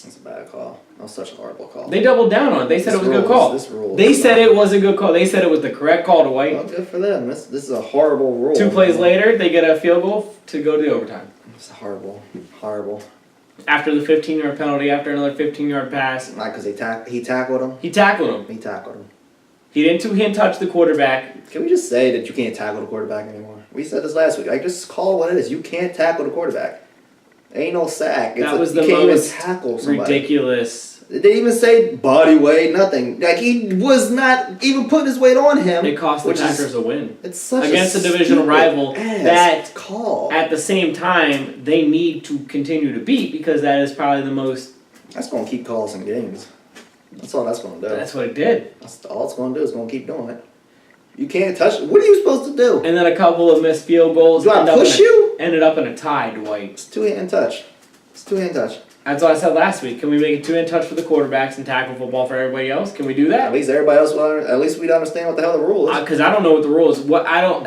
That's a bad call. That was such a horrible call. They doubled down on it. They said it was a good call. They said it was a good call. They said it was the correct call to White. Well, good for them. This is a horrible rule. 2 plays later, they get a field goal to go to the overtime. It's horrible. Horrible. After the 15-yard penalty, after another 15-yard pass. Not because he tackled him? He tackled him. He tackled him. He didn't two-hand touch the quarterback. Can we just say that you can't tackle the quarterback anymore? We said this last week. Like, just call it what it is. You can't tackle the quarterback. Ain't no sack. That was the most ridiculous. They didn't even say body weight, nothing. Like, he was not even putting his weight on him. It cost the Packers a win. It's such against a divisional rival that call. At the same time they need to continue to beat because that is probably the most. That's going to keep calls in games. That's all that's going to do. That's what it did. That's all it's going to do is going to keep doing it. You can't touch it. What are you supposed to do? And then a couple of missed field goals. Do I push you? Ended up in a tie, Dwight. It's two-hand touch. It's two-hand touch. That's what I said last week. Can we make a two-hand touch for the quarterbacks and tackle football for everybody else? Can we do that? At least everybody else will. At least we'd understand what the hell the rule is. Because I don't know what the rule is.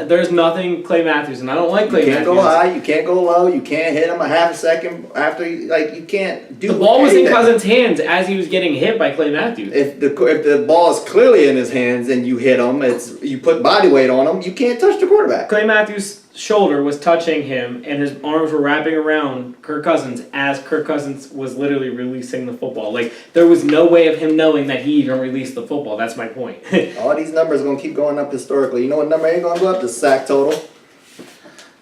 There's nothing Clay Matthews, and I don't like Clay Matthews. You can't go high. You can't go low. You can't hit him a half a second after. You can't do. The ball was in Cousins' hands as he was getting hit by Clay Matthews. If the ball is clearly in his hands and you hit him, you put body weight on him. You can't touch the quarterback. Clay Matthews' shoulder was touching him, and his arms were wrapping around Kirk Cousins as Kirk Cousins was literally releasing the football. Like, there was no way of him knowing that he even released the football. That's my point. All these numbers are going to keep going up historically. You know what number ain't going to go up? The sack total.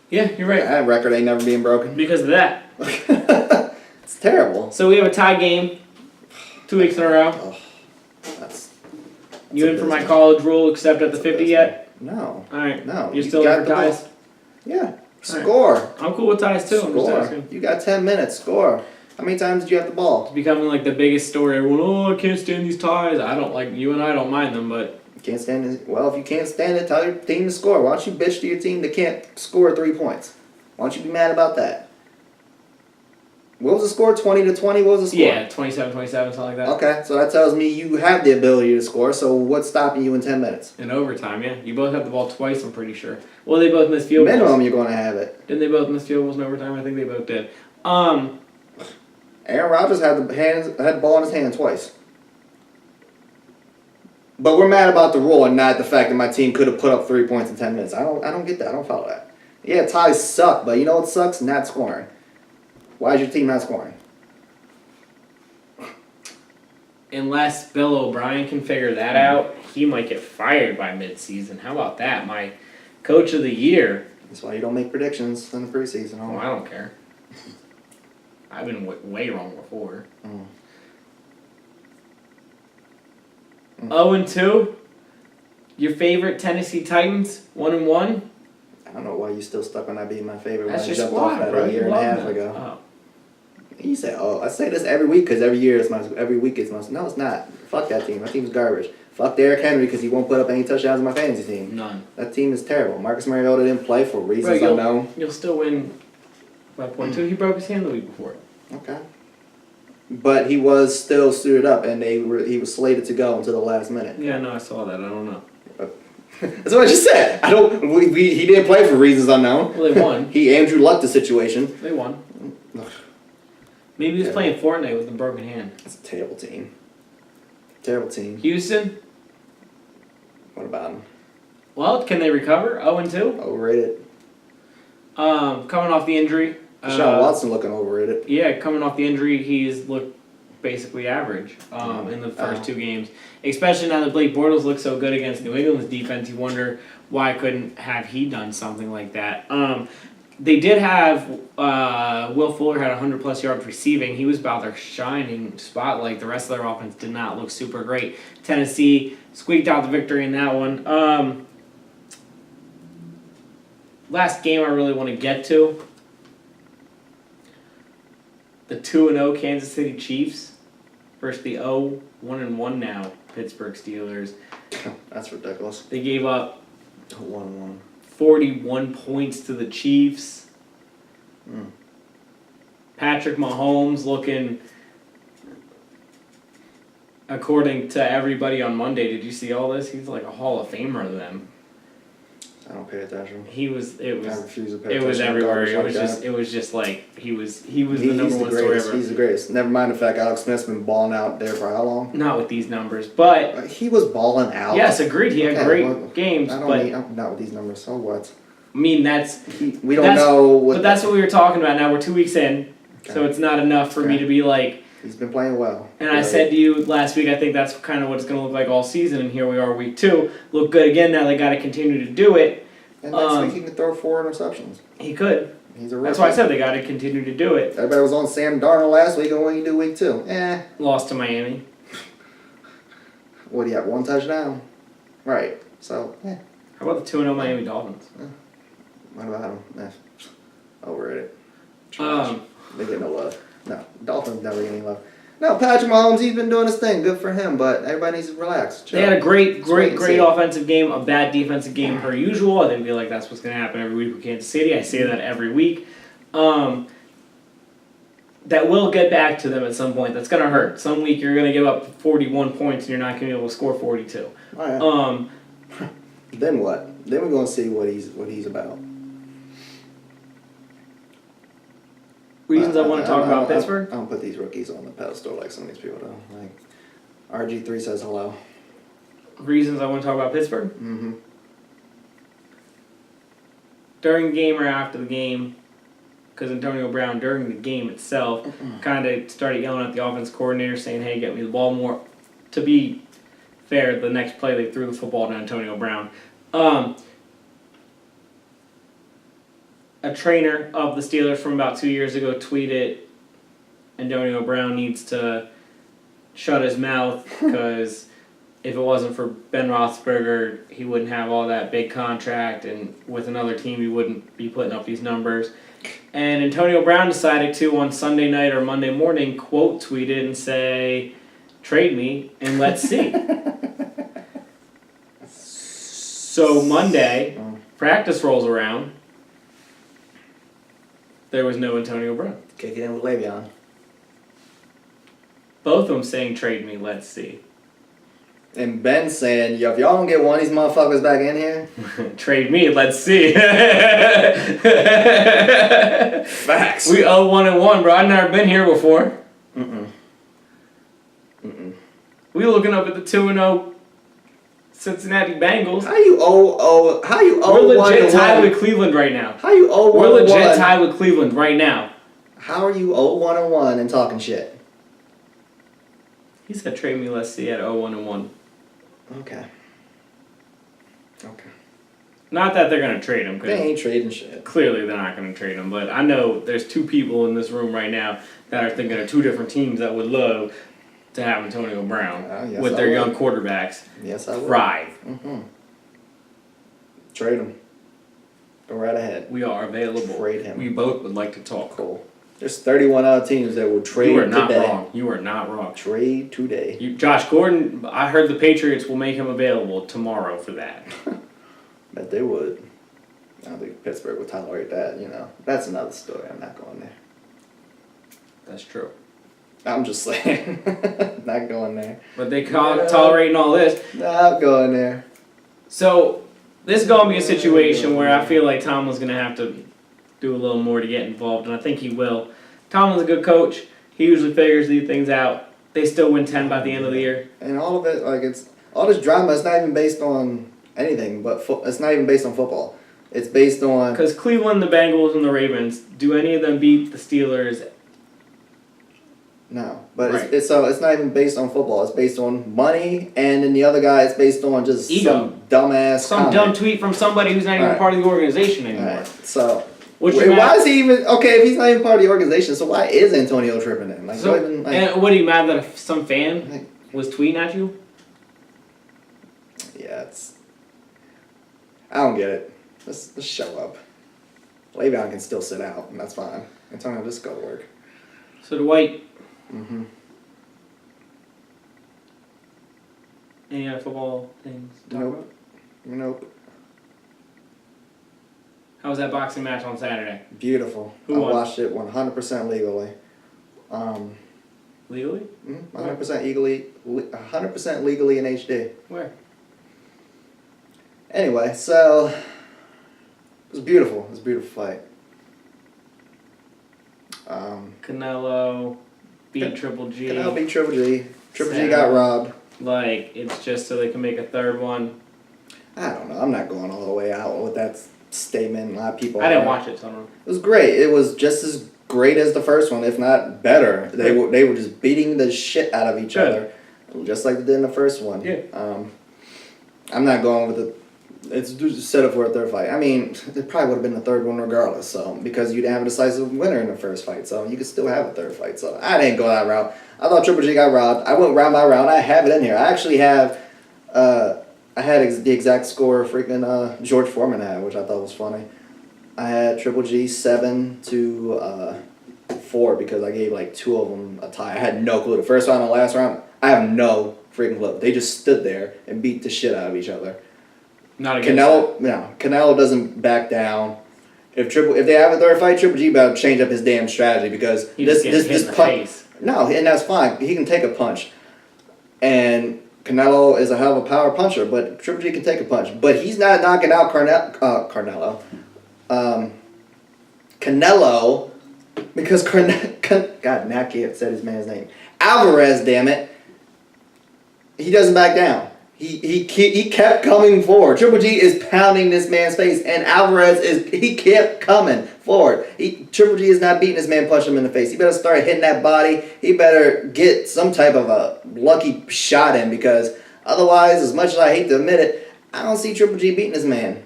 Yeah, you're right. That record ain't never being broken. Because of that. It's terrible. So we have a tie game 2 weeks in a row. Oh, You in for my college rule, except at the 50 yet? No. All right. No. You're still in for ties? Yeah. Score. Right. I'm cool with ties too. I'm just Score. asking. You got 10 minutes. Score. How many times did you have the ball? It's becoming like the biggest story. Everyone, oh, I can't stand these ties. I don't like you and I don't mind them, but You can't stand it. Well, if you can't stand it, tell your team to score. Why don't you bitch to your team that can't score 3 points? Why don't you be mad about that? What was the score? 20-20? What was the score? yeah, 27-27, something like that. Okay, so that tells me you have the ability to score, so what's stopping you in 10 minutes? In overtime, yeah. You both have the ball twice, I'm pretty sure. Well, they both missed field goals. Minimum, you're going to have it. Didn't they both miss field goals in overtime? I think they both did. Aaron Rodgers had the ball in his hand twice. But we're mad about the rule and not the fact that my team could have put up 3 points in 10 minutes. I don't get that. I don't follow that. Yeah, ties suck, but you know what sucks? Not scoring. Why is your team not scoring? Unless Bill O'Brien can figure that out, he might get fired by midseason. How about that? My coach of the year. That's why you don't make predictions in the preseason. Oh, I don't care. I've been way wrong before. 0-2. Your favorite Tennessee Titans, 1-1. I don't know why you still stuck on that being my favorite. That's when I your jumped squad, off that bro. a year and a half ago. Oh. You say, oh, I say this every week because every week it's my. No, it's not. Fuck that team. My team's garbage. Fuck Derrick Henry because he won't put up any touchdowns on my fantasy team. None. That team is terrible. Marcus Mariota didn't play for reasons Bro, unknown. You'll still win by 0.2. He broke his hand the week before. Okay. But he was still suited up, and he was slated to go until the last minute. Yeah, no, I saw that. I don't know. That's what I just said. He didn't play for reasons unknown. Well, they won. He Andrew lucked the situation. They won. Maybe he was playing Fortnite with a broken hand. That's a terrible team. Terrible team. Houston. What about him? Well, can they recover? 0-2. Overrated. Coming off the injury. Deshaun Watson looking overrated. Yeah, coming off the injury, he's looked basically average in the first 2 games. Especially now that Blake Bortles looks so good against New England's defense, you wonder why couldn't have he done something like that. They did have Will Fuller had 100+ yards receiving. He was about their shining spotlight. The rest of their offense did not look super great. Tennessee squeaked out the victory in that one. Last game I really want to get to. The 2-0 Kansas City Chiefs versus the 1-1 now Pittsburgh Steelers. That's ridiculous. They gave up 1-1. 41 points to the Chiefs. Patrick Mahomes looking, according to everybody on Monday, did you see all this? He's like a Hall of Famer to them. I don't pay attention. I refuse to pay attention. It was everywhere. It was just like he was the number one story ever. He's the greatest. Never mind the fact Alex Smith's been balling out there for how long? Not with these numbers, but he was balling out. Yes, agreed. He had great games, but not with these numbers. So what? I mean, we don't know what. But that's what we were talking about. Now we're 2 weeks in, so it's not enough for me to be like. He's been playing well. And I said to you last week, I think that's kind of what it's going to look like all season, and here we are, week 2. Look good again. Now they got to continue to do it. And next week he can throw 4 interceptions. He could. He's a That's why I said they got to continue to do it. Everybody was on Sam Darnold last week, and what do you do week 2? Lost to Miami. What do you have? 1 touchdown? Right. So, How about the 2-0 Miami Dolphins? What about them? Overrated. Trash. They get no love. No, Dolphins never get any love. No, Patrick Mahomes, he's been doing his thing. Good for him, but everybody needs to relax. Chill. They had a great offensive game, a bad defensive game per usual. I didn't feel like that's what's going to happen every week with Kansas City. I say that every week. That will get back to them at some point. That's going to hurt. Some week you're going to give up 41 points and you're not going to be able to score 42. Oh, yeah. Then what? Then we're going to see what he's about. Reasons I want to talk about Pittsburgh? I don't put these rookies on the pedestal like some of these people do. Like, RG3 says hello. Reasons I want to talk about Pittsburgh? Mm-hmm. During the game or after the game, because Antonio Brown, during the game itself, kind of started yelling at the offense coordinator saying, hey, get me the ball more. To be fair, the next play they threw the football to Antonio Brown. A trainer of the Steelers from about 2 years ago tweeted Antonio Brown needs to shut his mouth because if it wasn't for Ben Roethlisberger, he wouldn't have all that big contract, and with another team, he wouldn't be putting up these numbers. And Antonio Brown decided to, on Sunday night or Monday morning, quote tweet it and say, "Trade me and let's see." So Monday, practice rolls around. There was no Antonio Brown. Kick it in with Le'Veon. Both of them saying, "Trade me, let's see." And Ben saying, yo, if y'all don't get one of these motherfuckers back in here. Trade me, let's see. Facts. We owe 1-1, bro. I've never been here before. We looking up at the 2-0 Cincinnati Bengals. How you owe We're 1 legit to tied 1? with Cleveland right now. How you owe 1 We're to 1? legit tied with Cleveland right now. How are you 0-1 and talking shit? He said, "Trade me, let's see," at 0-1. Okay. Not that they're gonna trade him. They ain't trading shit. Clearly, they're not gonna trade him. But I know there's two people in this room right now that are thinking of two different teams that would love to have Antonio Brown Yes, with I their would. young quarterbacks Yes, I would. thrive. Trade him. Go right ahead. We are available. Trade him. We both would like to talk. Cool. There's 31 other teams that will trade You are not today. wrong. You are not wrong. Trade today. Josh Gordon, I heard the Patriots will make him available tomorrow for that. Bet they would. I don't think Pittsburgh would tolerate that, you know. That's another story. I'm not going there. That's true. I'm just saying. Not going there. But they tolerating all this. Not going there. So, this is going to be a situation where I feel like Tomlin's going to have to do a little more to get involved, and I think he will. Tomlin's a good coach. He usually figures these things out. They still win 10 by the end of the year. And all of it, like, it's all this drama is not even based on anything, but it's not even based on football. It's based on... Because Cleveland, the Bengals, and the Ravens, do any of them beat the Steelers? No, but Right. it's not even based on football. It's based on money, and then the other guy, it's based on just Ego. some dumbass Some comment. dumb tweet from somebody who's not even Alright. part of the organization anymore. Alright, so... Which Wait, you why mad- is he even... Okay, if he's not even part of the organization, so why is Antonio tripping in? Like, So, don't even, like... and what are you mad that some fan was tweeting at you? Yeah, it's... I don't get it. Just show up. Le'Veon can still sit out, and that's fine. Antonio, just go to work. So Dwight, any other football things to talk about? Nope. How was that boxing match on Saturday? Beautiful. Who I won? watched it 100% legally. Legally? 100% legally. 100% legally in HD. Where? Anyway, so it was beautiful. It was a beautiful fight. Canelo beat Triple G. Canelo beat Triple G. Triple G Saturday. got robbed. Like, it's just so they can make a third one. I don't know. I'm not going all the way out with that statement. A lot of people. I didn't are. watch it, so I don't know. It was great. It was just as great as the first one, if not better. They were just beating the shit out of each other, just like they did in the first one. Yeah. I'm not going with the. It's just set up for a third fight. I mean, it probably would have been the third one regardless. So because you didn't have a decisive winner in the first fight, so you could still have a third fight. So I didn't go that route. I thought Triple G got robbed. I went round by round. I have it in here. I actually have. I had the exact score freaking George Foreman had, which I thought was funny. I had Triple G 7-4 because I gave like two of them a tie. I had no clue. The first round and the last round, I have no freaking clue. They just stood there and beat the shit out of each other. Not against that. Canelo doesn't back down. If they have a third fight, Triple G better change up his damn strategy because He just gets hit in the face. No, and that's fine. He can take a punch, and Canelo is a hell of a power puncher. But Triple G can take a punch, but he's not knocking out Canelo because God, now I can't say his man's name. Alvarez, damn it, he doesn't back down. He kept coming forward. Triple G is pounding this man's face, and Alvarez he kept coming forward. Triple G is not beating this man, punching him in the face. He better start hitting that body. He better get some type of a lucky shot in because otherwise, as much as I hate to admit it, I don't see Triple G beating this man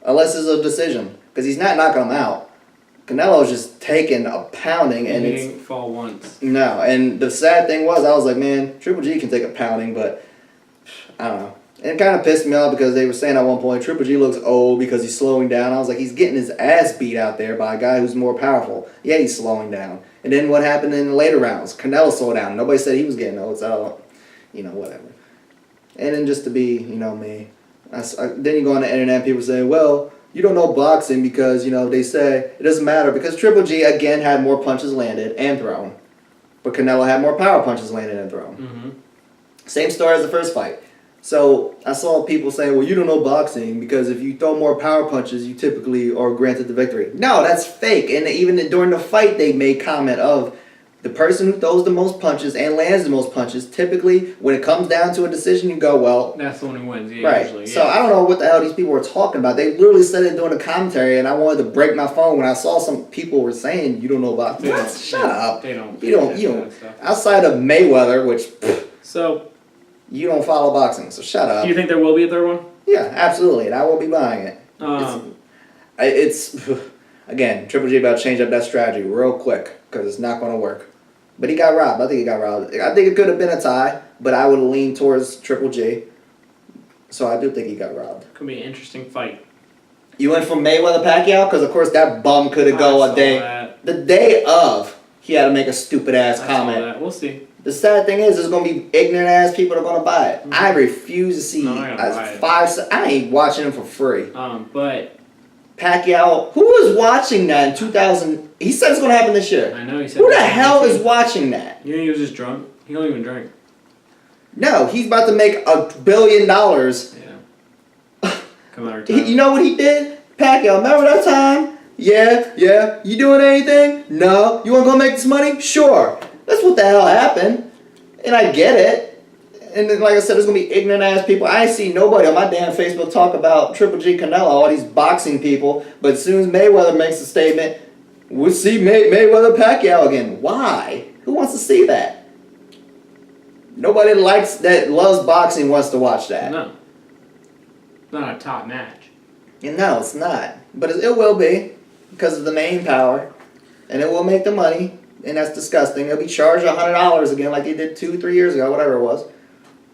unless it's a decision because he's not knocking him out. Canelo's just taking a pounding, and he it's didn't fall once. no. And the sad thing was, I was like, man, Triple G can take a pounding, but I don't know. And it kind of pissed me off because they were saying at one point Triple G looks old because he's slowing down. I was like, he's getting his ass beat out there by a guy who's more powerful. Yeah, he's slowing down. And then what happened in the later rounds? Canelo slowed down. Nobody said he was getting old, so, whatever. And then just to be, me. Then you go on the internet and people say, well, you don't know boxing because, they say it doesn't matter because Triple G, again, had more punches landed and thrown. But Canelo had more power punches landed and thrown. Mm-hmm. Same story as the first fight. So I saw people saying, well, you don't know boxing because if you throw more power punches, you typically are granted the victory. No, that's fake. And even during the fight, they made comment of the person who throws the most punches and lands the most punches, typically, when it comes down to a decision, you go, well... That's the one who wins, yeah, right. Usually, yeah. So I don't know what the hell these people were talking about. They literally said it during the commentary, and I wanted to break my phone when I saw some people were saying, you don't know boxing. Shut up. They don't. You don't. Outside of Mayweather, which... So... You don't follow boxing, so shut up. Do you think there will be a third one? Yeah, absolutely, and I will be buying it. It's again, Triple G about to change up that strategy real quick because it's not going to work. But he got robbed. I think he got robbed. I think it could have been a tie, but I would lean towards Triple G. So I do think he got robbed. Could be an interesting fight. You went from Mayweather Pacquiao because of course that bum could have go a day. That. The day of, he had to make a stupid ass comment. Saw that. We'll see. The sad thing is, there's gonna be ignorant ass people that are gonna buy it. Mm-hmm. I refuse to see I ain't watching them for free. But Pacquiao, who was watching that in 2000? He said it's gonna happen this year. I know he said. Who the hell is watching that? You think he was just drunk? He don't even drink. No, he's about to make $1 billion. Yeah. Come on, you know what he did? Pacquiao, remember that time? Yeah. You doing anything? No. You wanna go make this money? Sure. That's what the hell happened. And I get it. And then, like I said, there's going to be ignorant ass people. I ain't see nobody on my damn Facebook talk about Triple G Canelo, all these boxing people. But as soon as Mayweather makes a statement, we'll see Mayweather Pacquiao again. Why? Who wants to see that? Nobody that loves boxing wants to watch that. No. It's not a top match. And no, it's not. But it will be because of the main power. And it will make the money. And that's disgusting. They'll be charged $100 again like they did 2-3 years ago, whatever it was.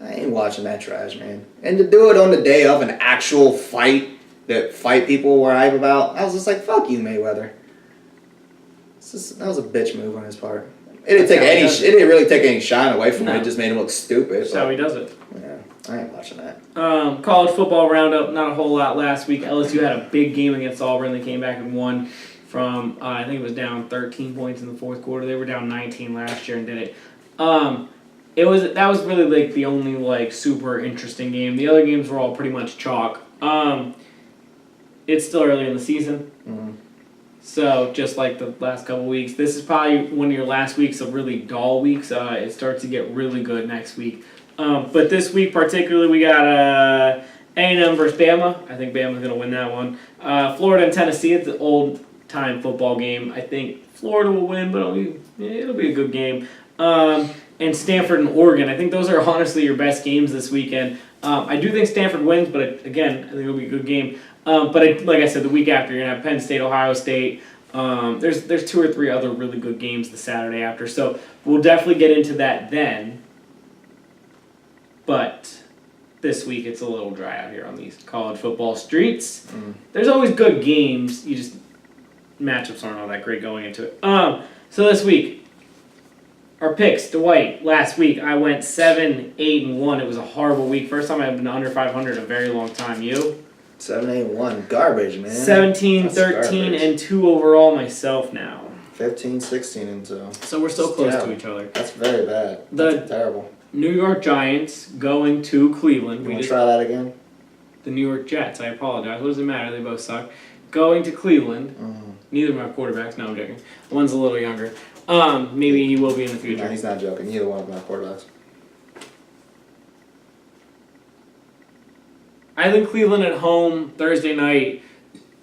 I ain't watching that trash, man. And to do it on the day of an actual fight that fight people were hype about, I was just like, fuck you, Mayweather. That was a bitch move on his part. It didn't really take any shine away from him. It just made him look stupid. That's how he does it. Yeah, I ain't watching that. College football roundup, not a whole lot last week. LSU had a big game against Auburn. They came back and won. From I think it was down 13 points in the fourth quarter. They were down 19 last year and did it. That was really like the only super interesting game. The other games were all pretty much chalk. It's still early in the season, so just like the last couple weeks, this is probably one of your last weeks of really dull weeks. It starts to get really good next week. But this week particularly, we got A&M versus Bama. I think Bama's gonna win that one. Florida and Tennessee. It's an old time football game. I think Florida will win, but it'll be a good game. And Stanford and Oregon. I think those are honestly your best games this weekend. I do think Stanford wins, but again, I think it'll be a good game. But like I said, the week after you're gonna have Penn State, Ohio State. There's 2 or 3 other really good games the Saturday after. So we'll definitely get into that then. But this week it's a little dry out here on these college football streets. There's always good games. Matchups aren't all that great going into it. So this week, our picks, Dwight, last week I went 7-8-1. It was a horrible week. First time I've been under 500 in a very long time. You? 7-8-1. Garbage, man. 17-13-2 overall myself now. 15-16-2. So we're so close to each other. That's very bad. That's terrible. New York Giants going to Cleveland. You want to try that again? The New York Jets. I apologize. What does it matter? They both suck. Going to Cleveland. Neither of my quarterbacks. No, I'm joking. One's a little younger. Maybe he will be in the future. No, he's not joking. Neither one of my quarterbacks. I think Cleveland at home Thursday night.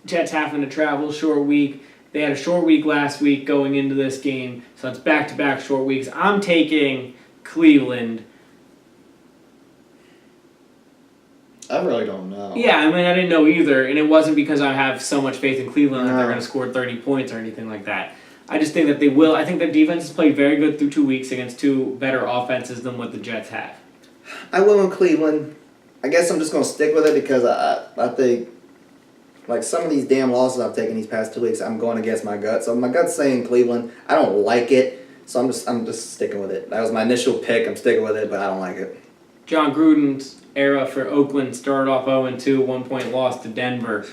Jets having to travel, short week. They had a short week last week going into this game, so it's back-to-back short weeks. I'm taking Cleveland. I really don't know. Yeah, I didn't know either, and it wasn't because I have so much faith in Cleveland that they're going to score 30 points or anything like that. I just think that they will. I think their defense has played very good through 2 weeks against 2 better offenses than what the Jets have. I went with Cleveland I guess I'm just gonna stick with it because I think like some of these damn losses I've taken these past 2 weeks, I'm going against my gut. So my gut's saying Cleveland. I don't like it, so I'm just sticking with it. That was my initial pick. I'm sticking with it, but I don't like it. John Gruden's era for Oakland started off 0-2, 1 point loss to Denver.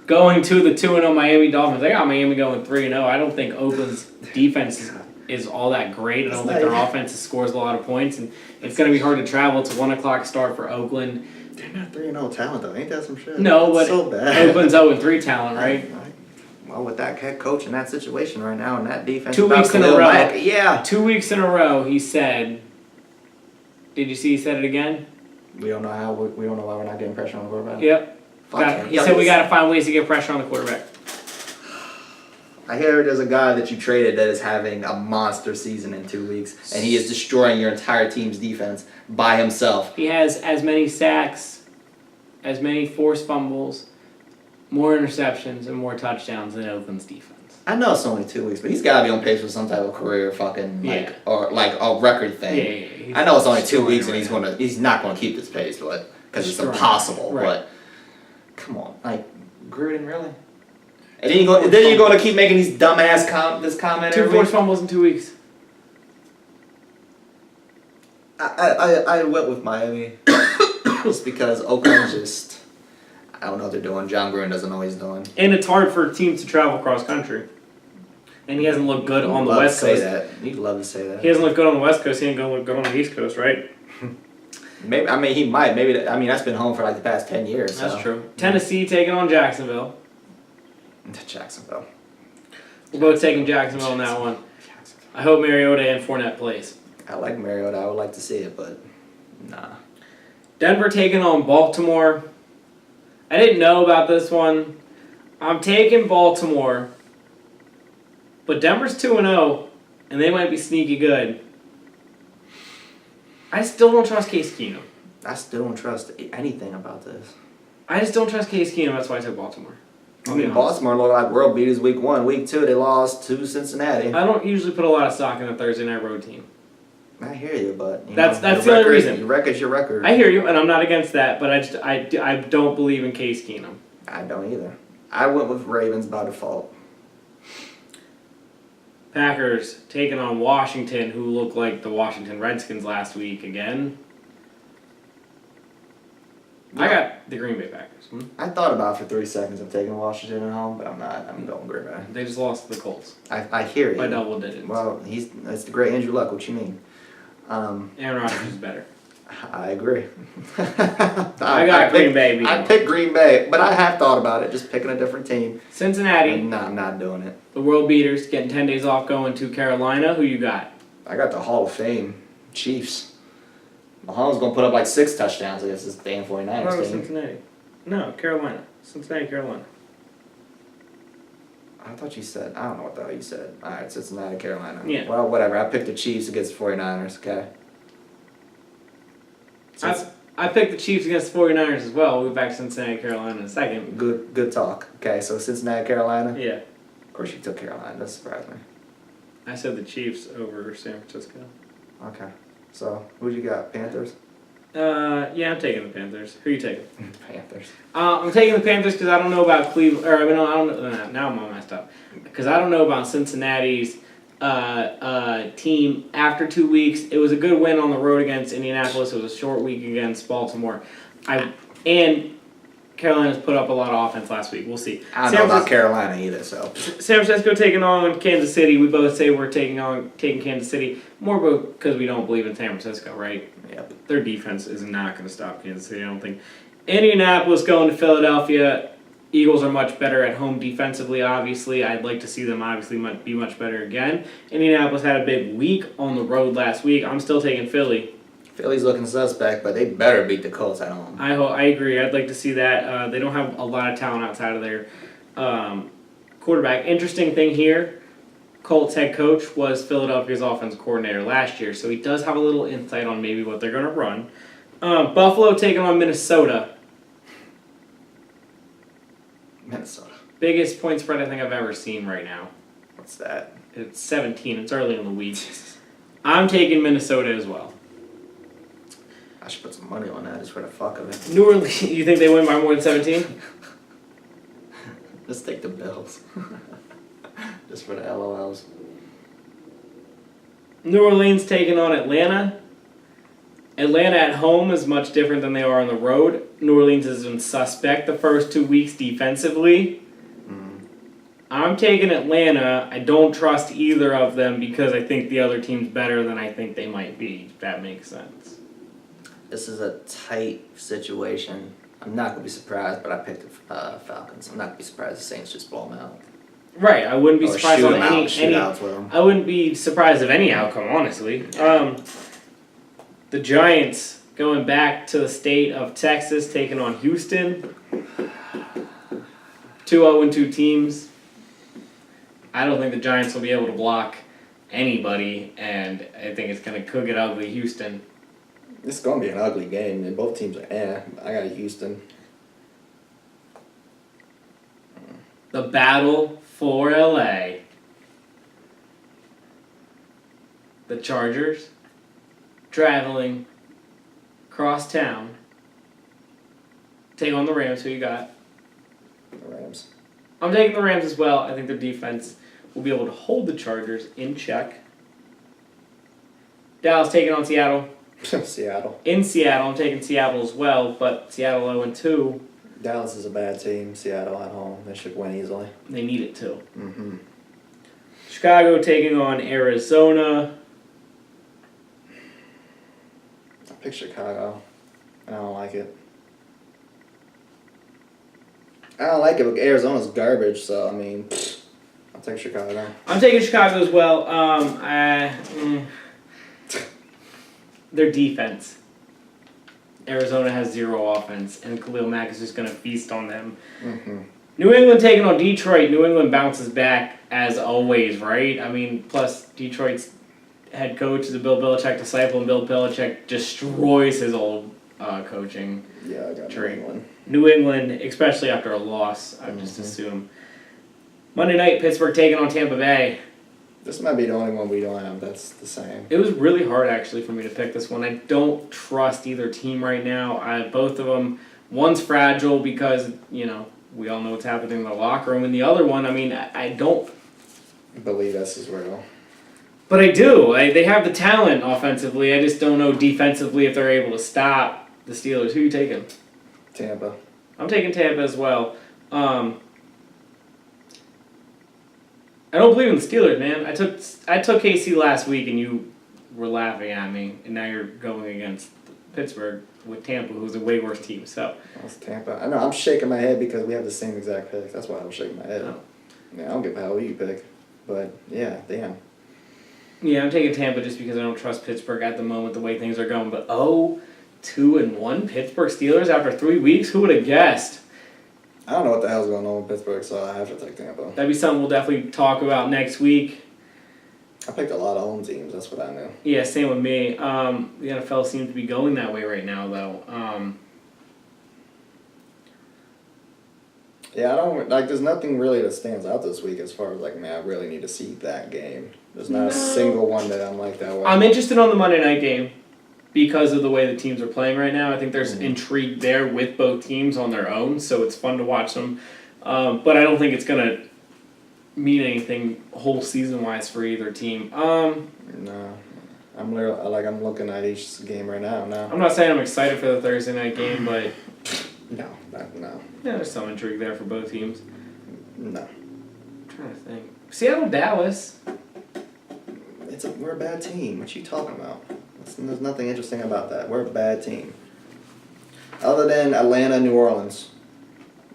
Going to the 2-0 Miami Dolphins. I got Miami going 3-0. I don't think Oakland's defense is all that great. I don't think their offense scores a lot of points, and it's going to be hard to travel. It's a 1 o'clock start for Oakland. They're not 3-0 talent though. Ain't that some shit? No, but so bad. Oakland's 0-3 talent, right? Well, with that head coach in that situation right now and that defense, 2 weeks in a row. Yeah. 2 weeks in a row, he said. Did you see he said it again? We don't know how. We don't know why we're not getting pressure on the quarterback. Yep. He said we got to find ways to get pressure on the quarterback. I hear there's a guy that you traded that is having a monster season in 2 weeks, and he is destroying your entire team's defense by himself. He has as many sacks, as many forced fumbles, more interceptions, and more touchdowns than Oakland's defense. I know it's only 2 weeks, but he's got to be on pace for some type of career fucking Yeah. or like a record thing. Yeah. I know it's only 2 weeks, right and now. he's not going to keep this pace, but because it's Destroying. impossible. Right. But come on, like Gruden, really? And then you're going to keep making these dumbass this comment 2 every forced week? fumbles in 2 weeks. I went with Miami just because Oakland's just, I don't know what they're doing. John Gruden doesn't know what he's doing. And it's hard for teams to travel cross country. And he hasn't looked good on the West Coast. You'd love to say that. He hasn't looked good on the West Coast. He ain't going to look good on the East Coast, right? Maybe. I mean, he might. Maybe. That's been home for like the past 10 years. That's so. true. Tennessee taking on Jacksonville. Jacksonville. We're both taking Jacksonville in that one. I hope Mariota and Fournette plays. I like Mariota. I would like to see it, but nah. Denver taking on Baltimore. I didn't know about this one. I'm taking Baltimore. But Denver's 2-0, and they might be sneaky good. I still don't trust Case Keenum. I still don't trust anything about this. I just don't trust Case Keenum. That's why I took Baltimore. I mean, Baltimore looked like world beaters week 1. Week 2, they lost to Cincinnati. I don't usually put a lot of stock in a Thursday night road team. I hear you, but That's the only reason. Your record's your record. I hear you, and I'm not against that, but I don't believe in Case Keenum. I don't either. I went with Ravens by default. Packers taking on Washington, who looked like the Washington Redskins last week again. I got the Green Bay Packers. I thought about it for 3 seconds of taking Washington at home, but I'm not. I'm going Green Bay. They just lost to the Colts. I hear you. By double digits. Well, that's the great Andrew Luck. What you mean? Aaron Rodgers is better. I agree. I got Green Bay. I picked Green Bay, but I have thought about it, just picking a different team. Cincinnati. No, I'm not doing it. The world beaters getting 10 days off going to Carolina. Who you got? I got the Hall of Fame Chiefs. Mahomes going to put up like 6 touchdowns against this damn 49ers team. Cincinnati. No, Carolina. Cincinnati, Carolina. I thought you said, I don't know what the hell you said. All right, Cincinnati, Carolina. Yeah. Well, whatever. I picked the Chiefs against the 49ers, okay? I picked the Chiefs against the 49ers as well. We'll be back to Cincinnati, Carolina in a second. Good talk. Okay, so Cincinnati, Carolina? Yeah. Of course you took Carolina. That surprised me. I said the Chiefs over San Francisco. Okay. So, who you got? Panthers? Yeah, I'm taking the Panthers. Who are you taking? Panthers. I'm taking the Panthers because I don't know about Cleveland. Or I don't know. Now I'm all messed up. Because I don't know about Cincinnati's team after 2 weeks. It was a good win on the road against Indianapolis. It was a short week against Baltimore. And Carolina's put up a lot of offense last week. We'll see. I don't know about Carolina either, so. San Francisco taking on Kansas City. We both say we're taking Kansas City. More because we don't believe in San Francisco, right? Yep. Their defense is not going to stop Kansas City, I don't think. Indianapolis going to Philadelphia. Eagles are much better at home defensively, obviously. I'd like to see them obviously be much better again. Indianapolis had a big week on the road last week. I'm still taking Philly. Philly's looking suspect, but they better beat the Colts at home. I agree. I'd like to see that. They don't have a lot of talent outside of their quarterback. Interesting thing here, Colts head coach was Philadelphia's offensive coordinator last year, so he does have a little insight on maybe what they're going to run. Buffalo taking on Minnesota. Minnesota. Biggest point spread I think I've ever seen right now. What's that? It's 17. It's early in the week. I'm taking Minnesota as well. I should put some money on that just for the fuck of it. New Orleans, you think they win by more than 17? Let's take the Bills. Just for the LOLs. New Orleans taking on Atlanta. Atlanta at home is much different than they are on the road. New Orleans has been suspect the first 2 weeks defensively. I'm taking Atlanta. I don't trust either of them because I think the other team's better than I think they might be, if that makes sense. This is a tight situation. I'm not going to be surprised, but I picked the Falcons. I'm not going to be surprised the Saints just blow them out. Right, I wouldn't be Or surprised shoot on 'em any. out, shootouts with 'em. I wouldn't be surprised of any outcome, honestly. The Giants going back to the state of Texas, taking on Houston. 2-0-2 teams. I don't think the Giants will be able to block anybody, and I think it's going to cook it ugly, Houston. It's going to be an ugly game, and both teams are I got Houston. The battle for LA. The Chargers traveling across town. Take on the Rams. Who you got? The Rams. I'm taking the Rams as well. I think their defense will be able to hold the Chargers in check. Dallas taking on Seattle. Seattle. In Seattle, I'm taking Seattle as well, but Seattle 0-2. Dallas is a bad team. Seattle at home. They should win easily. They need it too. Mm-hmm. Chicago taking on Arizona. I picked Chicago, and I don't like it. I don't like it, but Arizona's garbage, so, I mean, I'll take Chicago. I'm taking Chicago as well. Their defense. Arizona has 0 offense, and Khalil Mack is just going to feast on them. Mm-hmm. New England taking on Detroit. New England bounces back as always, right? I mean, plus Detroit's head coach is a Bill Belichick disciple, and Bill Belichick destroys his old coaching. Yeah, I got New England. New England, especially after a loss, I just assume. Monday night, Pittsburgh taking on Tampa Bay. This might be the only one we don't have that's the same. It was really hard, actually, for me to pick this one. I don't trust either team right now. Both of them, one's fragile because, you know, we all know what's happening in the locker room. And the other one, I mean, I don't believe this is real. But I do. They have the talent offensively. I just don't know defensively if they're able to stop the Steelers. Who are you taking? Tampa. I'm taking Tampa as well. I don't believe in the Steelers, man. I took KC last week, and you were laughing at me, and now you're going against Pittsburgh with Tampa, who's a way worse team. So That's Tampa. I know. I'm shaking my head because we have the same exact picks. That's why I'm shaking my head. Oh. Yeah, I don't give a hell who you pick, but yeah, damn. yeah, I'm taking Tampa just because I don't trust Pittsburgh at the moment, the way things are going. But 2-1 Pittsburgh Steelers after 3 weeks. Who would have guessed? I don't know what the hell's going on with Pittsburgh, so I have to take Tampa. That'd be something we'll definitely talk about next week. I picked a lot of home teams. That's what I knew. Yeah, same with me. The NFL seems to be going that way right now, though. Yeah, I don't like. There's nothing really that stands out this week as far as like, man, I really need to see that game. There's not a single one that I'm like that way. I'm interested on the Monday night game because of the way the teams are playing right now. I think there's intrigue there with both teams on their own, so it's fun to watch them. But I don't think it's gonna mean anything whole season wise for either team. No, I'm looking at each game right now. No, I'm not saying I'm excited for the Thursday night game, but no. yeah, there's some intrigue there for both teams. No. I'm trying to think. Seattle, Dallas. We're a bad team. What you talking about? There's nothing interesting about that. We're a bad team. Other than Atlanta, New Orleans.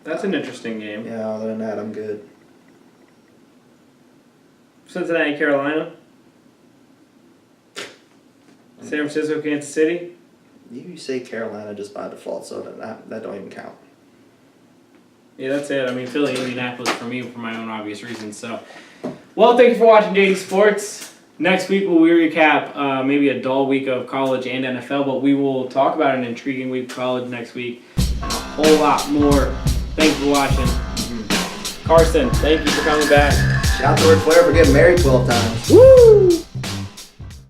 That's an interesting game. Yeah, other than that, I'm good. Cincinnati, Carolina. San Francisco, Kansas City. You say Carolina just by default, so that don't even count. Yeah, that's it. I mean, Philly, Indianapolis for me for my own obvious reasons. So, well, thank you for watching JD Sports. Next week we recap maybe a dull week of college and NFL, but we will talk about an intriguing week of college next week and a whole lot more. Thanks for watching. Carson, thank you for coming back. Shout out to Ric Flair for getting married 12 times. Woo!